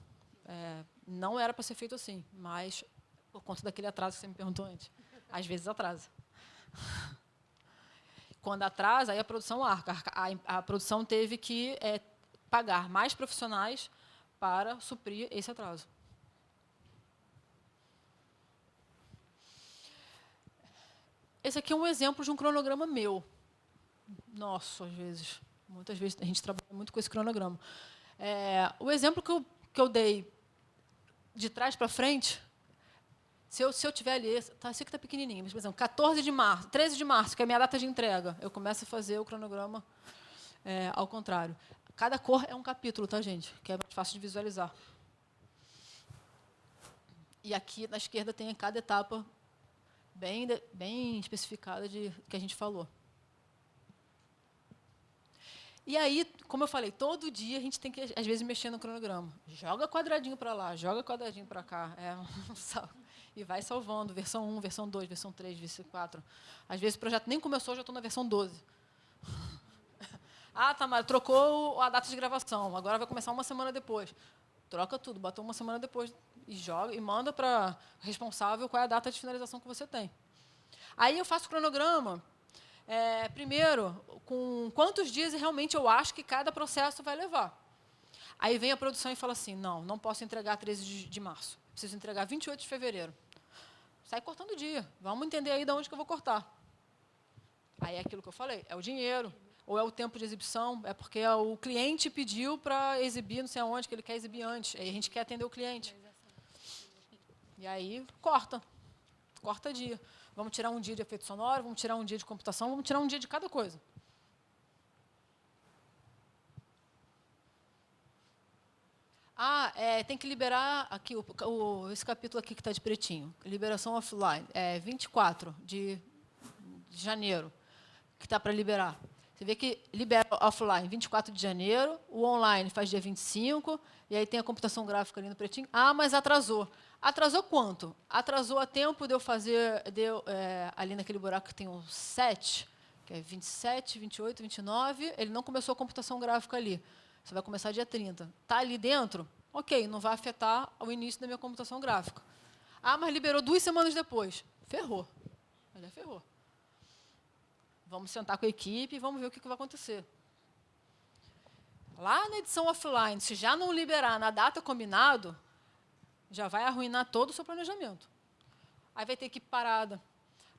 Não era para ser feito assim, mas por conta daquele atraso que você me perguntou antes. Às vezes atrasa. Quando atrasa, aí a produção arca. A produção teve que pagar mais profissionais para suprir esse atraso. Esse aqui é um exemplo de um cronograma meu. Nossa, às vezes. Muitas vezes a gente trabalha muito com esse cronograma. O exemplo que eu dei de trás para frente, se eu tiver ali, esse aqui está pequenininho, mas, por exemplo, 13 de março, que é a minha data de entrega, eu começo a fazer o cronograma ao contrário. Cada cor é um capítulo, tá, gente? Que é mais fácil de visualizar. E aqui, na esquerda, tem cada etapa bem especificada que a gente falou. E aí, como eu falei, todo dia a gente tem que, às vezes, mexer no cronograma. Joga quadradinho para lá, joga quadradinho para cá. E vai salvando. Versão 1, versão 2, versão 3, versão 4. Às vezes o projeto nem começou, já estou na versão 12. Tamara, trocou a data de gravação. Agora vai começar uma semana depois. Troca tudo, bota uma semana depois e joga e manda para o responsável qual é a data de finalização que você tem. Aí eu faço o cronograma. Primeiro, com quantos dias realmente eu acho que cada processo vai levar. Aí vem a produção e fala assim, não posso entregar 13 de março, preciso entregar 28 de fevereiro. Sai cortando o dia, vamos entender aí de onde que eu vou cortar. Aí é aquilo que eu falei, é o dinheiro, ou é o tempo de exibição, é porque o cliente pediu para exibir não sei aonde, que ele quer exibir antes, aí a gente quer atender o cliente. E aí corta dia. Vamos tirar um dia de efeito sonoro, vamos tirar um dia de computação, vamos tirar um dia de cada coisa. Tem que liberar aqui esse capítulo aqui que está de pretinho. Liberação offline. 24 de janeiro, que está para liberar. Você vê que libera offline 24 de janeiro, o online faz dia 25, e aí tem a computação gráfica ali no pretinho. Mas atrasou. Atrasou quanto? Atrasou a tempo de eu fazer, ali naquele buraco que tem o 7, que é 27, 28, 29, ele não começou a computação gráfica ali. Você vai começar dia 30. Está ali dentro? Ok, não vai afetar o início da minha computação gráfica. Ah, mas liberou 2 semanas depois. Ferrou. Mas ferrou. Vamos sentar com a equipe e vamos ver o que vai acontecer. Lá na edição offline, se já não liberar na data combinado, já vai arruinar todo o seu planejamento. Aí vai ter equipe parada.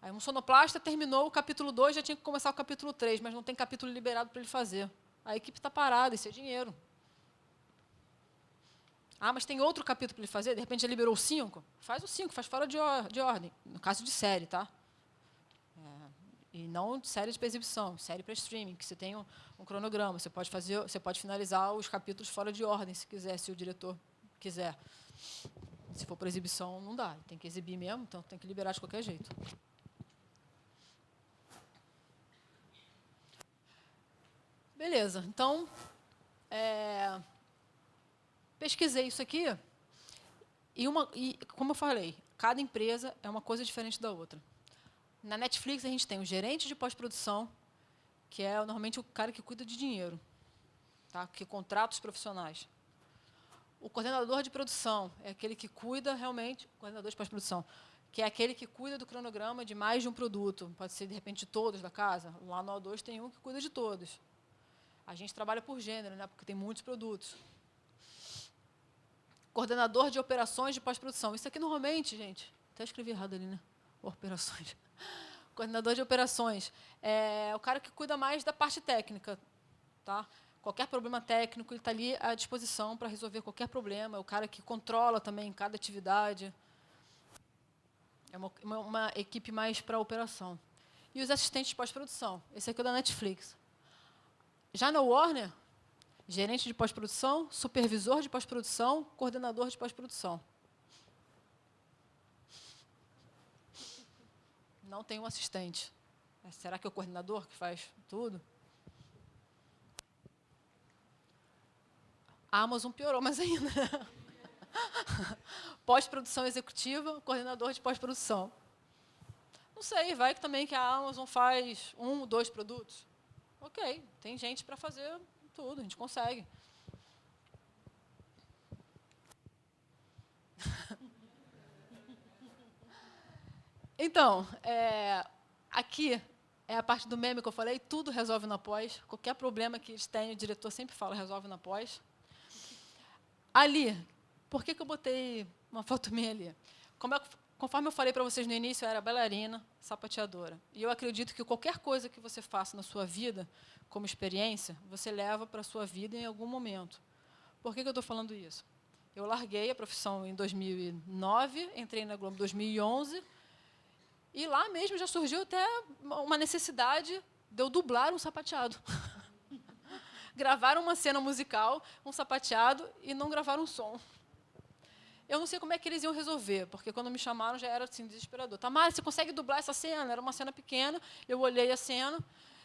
Aí um sonoplasta terminou o capítulo 2, já tinha que começar o capítulo 3, mas não tem capítulo liberado para ele fazer. A equipe está parada, isso é dinheiro. Ah, mas tem outro capítulo para ele fazer? De repente já liberou o 5? Faz o 5, faz fora de ordem. No caso de série, tá? E não de série para exibição, série para streaming, que você tem um cronograma. Você pode finalizar os capítulos fora de ordem, se quiser, se o diretor quiser. Se for para exibição, não dá. Tem que exibir mesmo, então tem que liberar de qualquer jeito. Beleza, então, pesquisei isso aqui e, como eu falei, cada empresa é uma coisa diferente da outra. Na Netflix, a gente tem o gerente de pós-produção, que é normalmente o cara que cuida de dinheiro, tá? Que contrata os profissionais. O coordenador de produção é aquele que cuida realmente, coordenador de pós-produção, que é aquele que cuida do cronograma de mais de um produto. Pode ser, de repente, de todos da casa. Lá no O2 tem um que cuida de todos. A gente trabalha por gênero, né? Porque tem muitos produtos. Coordenador de operações de pós-produção. Isso aqui, normalmente, gente, até escrevi errado ali, né? Operações. Coordenador de operações. É o cara que cuida mais da parte técnica. Tá? Qualquer problema técnico, ele está ali à disposição para resolver qualquer problema. É o cara que controla também cada atividade. É uma equipe mais para operação. E os assistentes de pós-produção. Esse aqui é o da Netflix. Já na Warner, gerente de pós-produção, supervisor de pós-produção, coordenador de pós-produção. Não tem um assistente. Será que é o coordenador que faz tudo? A Amazon piorou mais ainda. Pós-produção executiva, coordenador de pós-produção. Não sei, vai que também que a Amazon faz 1, 2 produtos. Ok, tem gente para fazer tudo, a gente consegue. Então, aqui é a parte do meme que eu falei, tudo resolve na pós. Qualquer problema que eles têm, o diretor sempre fala, resolve na pós. Ali, por que eu botei uma foto minha ali? Conforme eu falei para vocês no início, eu era bailarina, sapateadora. E eu acredito que qualquer coisa que você faça na sua vida, como experiência, você leva para a sua vida em algum momento. Por que eu estou falando isso? Eu larguei a profissão em 2009, entrei na Globo em 2011, e lá mesmo já surgiu até uma necessidade de eu dublar um sapateado. Gravaram uma cena musical, um sapateado, e não gravaram um som. Eu não sei como é que eles iam resolver, porque quando me chamaram já era assim, desesperador. Tamara, você consegue dublar essa cena? Era uma cena pequena, eu olhei a cena,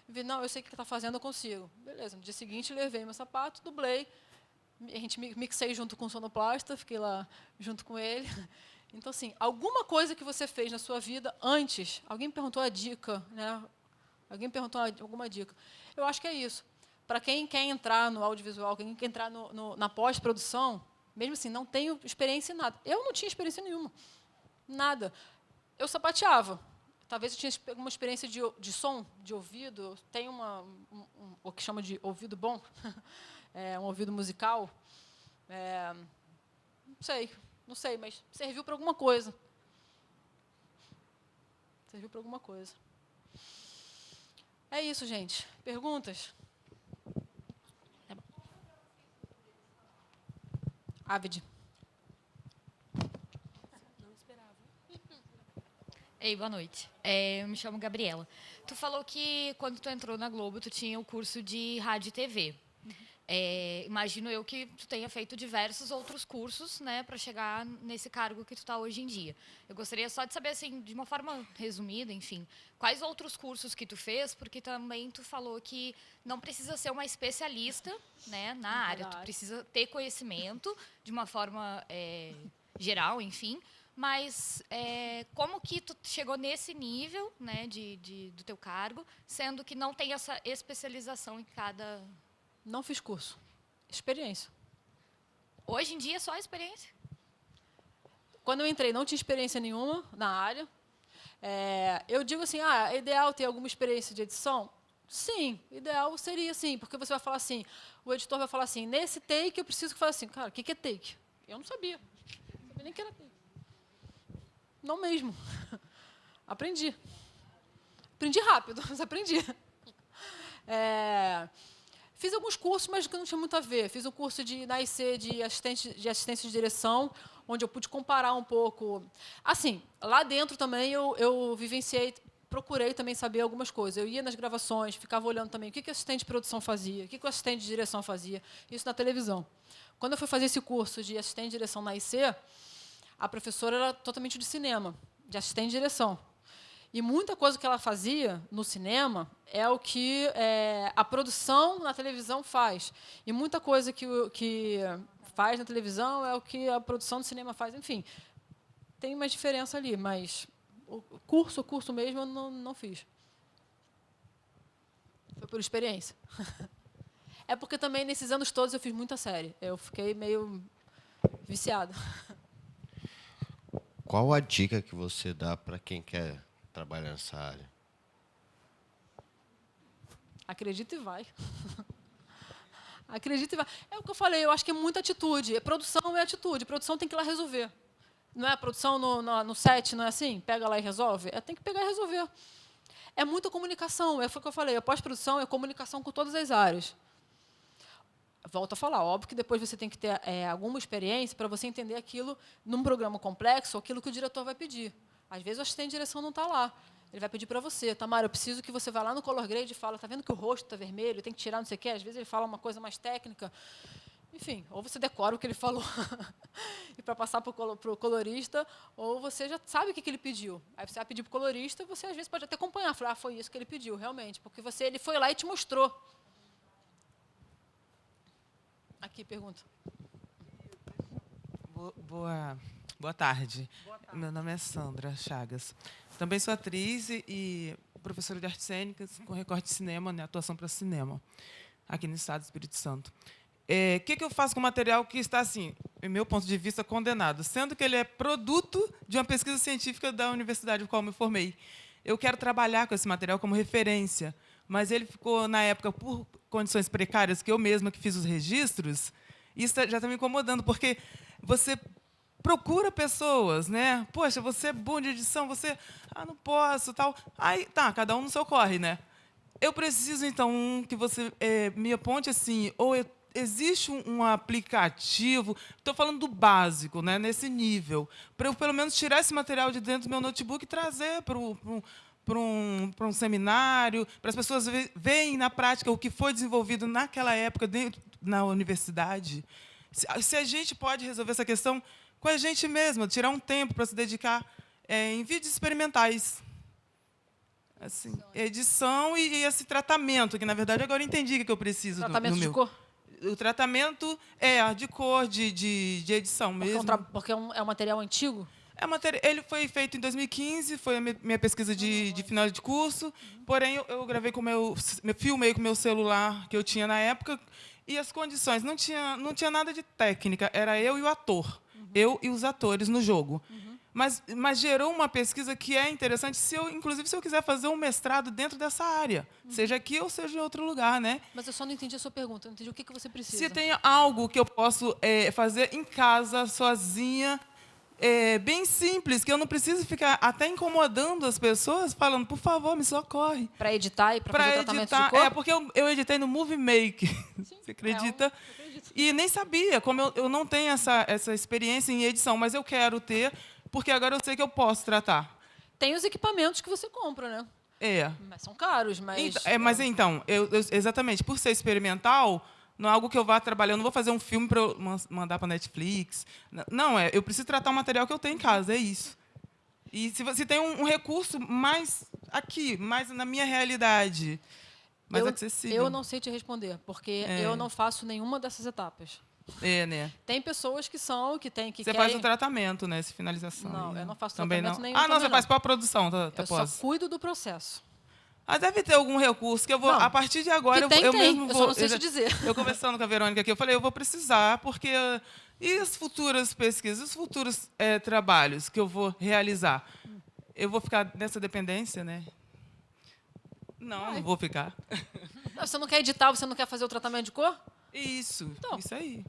e vi, não, eu sei o que está fazendo, eu consigo. Beleza, no dia seguinte levei meu sapato, dublei, a gente mixei junto com o sonoplasta, fiquei lá junto com ele. Então, assim, alguma coisa que você fez na sua vida antes, alguém me perguntou a dica, né? Alguém me perguntou alguma dica. Eu acho que é isso. Para quem quer entrar no audiovisual, quem quer entrar na pós-produção, mesmo assim, não tenho experiência em nada. Eu não tinha experiência nenhuma. Nada. Eu sapateava. Talvez eu tinha alguma experiência de som, de ouvido. Tenho o que chama de ouvido bom, um ouvido musical. Não sei, mas serviu para alguma coisa. Serviu para alguma coisa. É isso, gente. Perguntas? Ávid. Ei, boa noite. Eu me chamo Gabriela. Tu falou que quando tu entrou na Globo, tu tinha o curso de rádio e TV. Imagino eu que tu tenha feito diversos outros cursos, né, para chegar nesse cargo que tu está hoje em dia. Eu gostaria só de saber, assim, de uma forma resumida, enfim, quais outros cursos que tu fez, porque também tu falou que não precisa ser uma especialista, né, na área, tu precisa ter conhecimento de uma forma geral, enfim, mas como que tu chegou nesse nível, né, do teu cargo, sendo que não tem essa especialização em cada... Não fiz curso. Experiência. Hoje em dia é só experiência. Quando eu entrei, não tinha experiência nenhuma na área. Eu digo assim, é ideal ter alguma experiência de edição? Sim, ideal seria sim, porque você vai falar assim, o editor vai falar assim, nesse take eu preciso que faça assim, cara, o que é take? Eu não sabia. Não sabia nem que era take. Não mesmo. Aprendi. Aprendi rápido, mas aprendi. Fiz alguns cursos, mas que não tinha muito a ver. Fiz um curso na IC de assistência de direção, onde eu pude comparar um pouco. Assim, lá dentro também eu vivenciei, procurei também saber algumas coisas. Eu ia nas gravações, ficava olhando também o que o assistente de produção fazia, o que o assistente de direção fazia, isso na televisão. Quando eu fui fazer esse curso de assistente de direção na IC, a professora era totalmente de cinema, de assistente de direção. E muita coisa que ela fazia no cinema é o que a produção na televisão faz. E muita coisa que faz na televisão é o que a produção do cinema faz. Enfim, tem uma diferença ali, mas o curso mesmo eu não fiz. Foi por experiência. É porque também, nesses anos todos, eu fiz muita série. Eu fiquei meio viciada. Qual a dica que você dá para quem quer trabalhar nessa área? Acredita e vai. Acredita e vai. É o que eu falei, eu acho que é muita atitude. Produção é atitude. Produção tem que ir lá resolver. Não é a produção no set, não é assim? Pega lá e resolve? Tem que pegar e resolver. É muita comunicação. Foi o que eu falei. A pós-produção é comunicação com todas as áreas. Volto a falar, óbvio que depois você tem que ter alguma experiência para você entender aquilo num programa complexo, aquilo que o diretor vai pedir. Às vezes o assistente de direção não está lá. Ele vai pedir para você, Tamara, eu preciso que você vá lá no color grade e fala, está vendo que o rosto está vermelho, tem que tirar não sei o quê. Às vezes ele fala uma coisa mais técnica. Enfim, ou você decora o que ele falou e para passar para o colorista, ou você já sabe o que ele pediu. Aí você vai pedir para o colorista, você às vezes pode até acompanhar, falar, foi isso que ele pediu, realmente, porque ele foi lá e te mostrou. Aqui, pergunta. Boa tarde. Meu nome é Sandra Chagas. Também sou atriz e professora de artes cênicas com recorte de cinema, né, atuação para cinema, aqui no estado do Espírito Santo. O que eu faço com o material que está, assim, do meu ponto de vista, condenado, sendo que ele é produto de uma pesquisa científica da universidade na qual eu me formei. Eu quero trabalhar com esse material como referência, mas ele ficou, na época, por condições precárias, que eu mesma que fiz os registros, isso já está me incomodando, porque você procura pessoas, né? Poxa, você é bom de edição, você... não posso, tal. Aí, tá, cada um no seu corre, né? Eu preciso, então, que você me aponte, assim, ou existe um aplicativo, estou falando do básico, né, nesse nível, para eu, pelo menos, tirar esse material de dentro do meu notebook e trazer para um seminário, para as pessoas verem na prática o que foi desenvolvido naquela época dentro na universidade. Se a gente pode resolver essa questão com a gente mesma, tirar um tempo para se dedicar em vídeos experimentais. Assim, edição e esse tratamento, que, na verdade, agora eu entendi que eu preciso. Tratamento de cor? O tratamento de cor, de edição mesmo. Porque é um material antigo? Ele foi feito em 2015, foi a minha pesquisa de final de curso, porém eu gravei com filmei com o meu celular que eu tinha na época, e as condições, não tinha nada de técnica, era eu e o ator, eu e os atores no jogo. Mas gerou uma pesquisa que é interessante, inclusive se eu quiser fazer um mestrado dentro dessa área, seja aqui ou seja em outro lugar, né? Mas eu só não entendi a sua pergunta, eu não entendi o que você precisa. Se tem algo que eu posso fazer em casa, sozinha, bem simples, que eu não preciso ficar até incomodando as pessoas, falando, por favor, me socorre. Para editar e para fazer tratamento de cor? Porque eu editei no Movie Maker, você acredita? E nem sabia, como eu não tenho essa experiência em edição, mas eu quero ter, porque agora eu sei que eu posso tratar. Tem os equipamentos que você compra, né? Mas são caros, mas... Mas então, exatamente, por ser experimental, não é algo que eu vá trabalhar, eu não vou fazer um filme para mandar para a Netflix. Não, eu preciso tratar o material que eu tenho em casa, é isso. E se tem um recurso mais aqui, mais na minha realidade, mais acessível. Eu não sei te responder, porque eu não faço nenhuma dessas etapas. Né? Tem pessoas que querem... Você faz o tratamento, né? Essa finalização. Não, eu não faço também tratamento não. nenhum. Você faz pós-produção, eu só cuido do processo. Mas deve ter algum recurso que eu vou, Não. a partir de agora, Que tem, eu tem. mesmo Eu vou. só não sei te dizer. Eu conversando com a Verônica aqui, eu falei, eu vou precisar, porque e as futuras pesquisas, os futuros trabalhos que eu vou realizar? Eu vou ficar nessa dependência, né? Não vou ficar. Você não quer editar, você não quer fazer o tratamento de cor? Isso, Então. isso aí.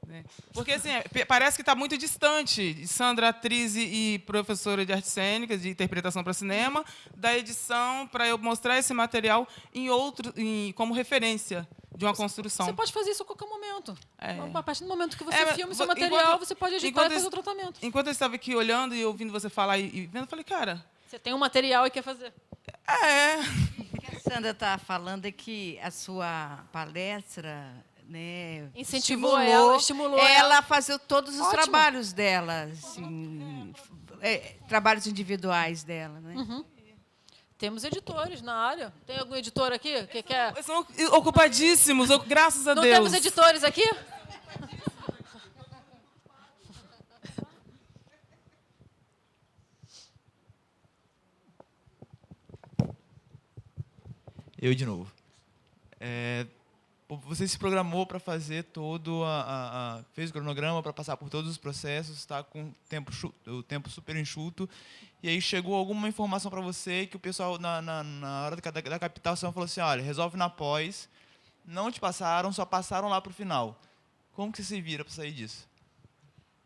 Né? Porque assim, parece que está muito distante, Sandra, atriz e professora de artes cênicas, de interpretação para cinema, da edição para eu mostrar esse material como referência de uma construção. Você pode fazer isso a qualquer momento. É. A partir do momento que você filma o seu material, você pode editar e fazer o tratamento. Enquanto eu estava aqui olhando e ouvindo você falar e vendo, eu falei, cara... Você tem um material e quer fazer. O que a Sandra está falando é que a sua palestra... Né, Incentivou ela, estimulou ela a fazer todos os trabalhos dela, assim, trabalhos individuais dela. Né? Temos editores na área. Tem algum editor aqui que quer... Eles são ocupadíssimos, graças a Deus. Não temos editores aqui? Eu de novo. Você se programou para fazer fez o cronograma para passar por todos os processos, está com o tempo super enxuto, e aí chegou alguma informação para você que o pessoal, na hora da captação, falou assim, olha, resolve na pós, não te passaram, só passaram lá para o final. Como que você se vira para sair disso?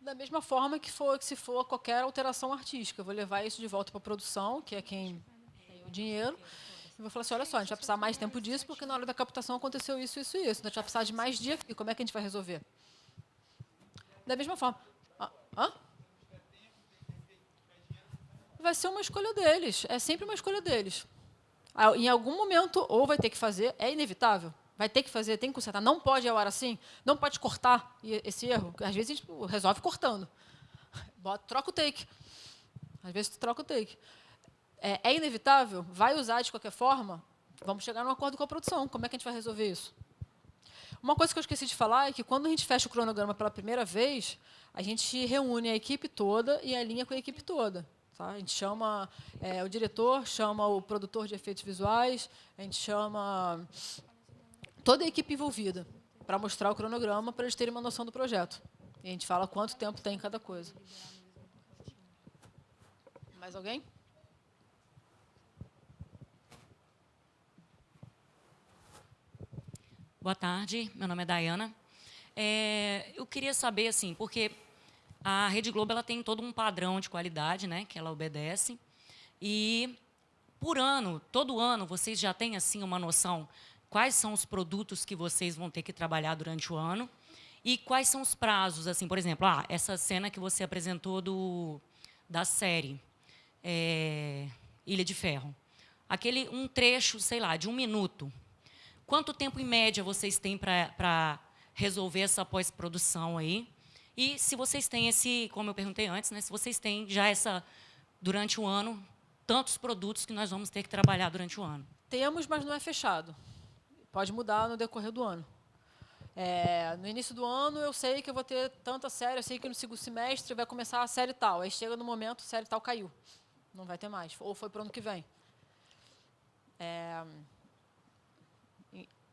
Da mesma forma que se for qualquer alteração artística. Eu vou levar isso de volta para a produção, que é quem tem o dinheiro, e vou falar assim, olha só, a gente vai precisar mais tempo disso, porque na hora da captação aconteceu isso, isso e isso. Então, a gente vai precisar de mais dia aqui. Como é que a gente vai resolver? Da mesma forma. Vai ser uma escolha deles. É sempre uma escolha deles. Em algum momento, ou vai ter que fazer, é inevitável. Vai ter que fazer, tem que consertar. Não pode ir ao ar assim, não pode cortar esse erro. Às vezes a gente resolve cortando. Troca o take. Às vezes tu troca o take. É inevitável? Vai usar de qualquer forma? Vamos chegar num acordo com a produção. Como é que a gente vai resolver isso? Uma coisa que eu esqueci de falar é que, quando a gente fecha o cronograma pela primeira vez, a gente reúne a equipe toda e alinha com a equipe toda. Tá? A gente chama o diretor, chama o produtor de efeitos visuais, a gente chama toda a equipe envolvida para mostrar o cronograma, para eles terem uma noção do projeto. E a gente fala quanto tempo tem em cada coisa. Mais alguém? Boa tarde, meu nome é Dayana. Eu queria saber, assim, porque a Rede Globo ela tem todo um padrão de qualidade, né, que ela obedece, e por ano, todo ano, vocês já têm assim uma noção quais são os produtos que vocês vão ter que trabalhar durante o ano e quais são os prazos, assim, por exemplo, essa cena que você apresentou da série Ilha de Ferro, um trecho, sei lá, de 1 minuto. Quanto tempo, em média, vocês têm para resolver essa pós-produção aí? E se vocês têm como eu perguntei antes, né, se vocês têm já durante o ano, tantos produtos que nós vamos ter que trabalhar durante o ano? Temos, mas não é fechado. Pode mudar no decorrer do ano. No início do ano, eu sei que eu vou ter tanta série, eu sei que no segundo semestre vai começar a série tal. Aí chega no momento, a série tal caiu. Não vai ter mais. Ou foi para o ano que vem.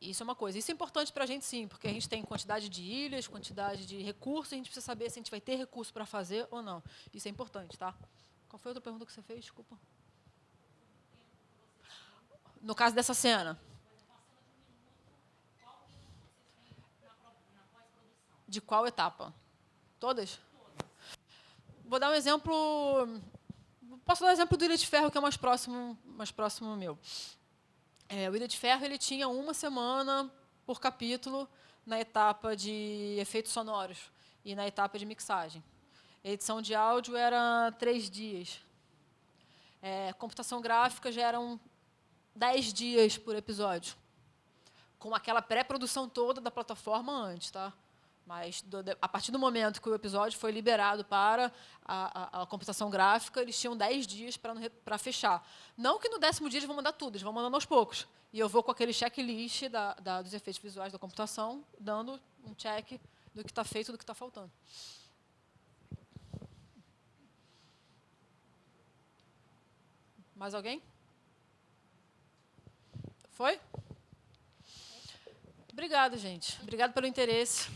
Isso é uma coisa. Isso é importante para a gente, sim, porque a gente tem quantidade de ilhas, quantidade de recursos, a gente precisa saber se a gente vai ter recurso para fazer ou não. Isso é importante, tá? Qual foi a outra pergunta que você fez? Desculpa. No caso dessa cena. De qual etapa? Todas? Vou dar um exemplo... Posso dar um exemplo do Ilha de Ferro, que é mais próximo meu. O Ilha de Ferro ele tinha 1 semana por capítulo na etapa de efeitos sonoros e na etapa de mixagem. A edição de áudio era 3 dias. Computação gráfica já eram 10 dias por episódio, com aquela pré-produção toda da plataforma antes, tá? Mas, a partir do momento que o episódio foi liberado para a computação gráfica, eles tinham 10 dias para fechar. Não que no 10º dia eles vão mandar tudo, eles vão mandando aos poucos. E eu vou com aquele checklist dos efeitos visuais da computação, dando um check do que está feito e do que está faltando. Mais alguém? Foi? Obrigada, gente. Obrigada pelo interesse.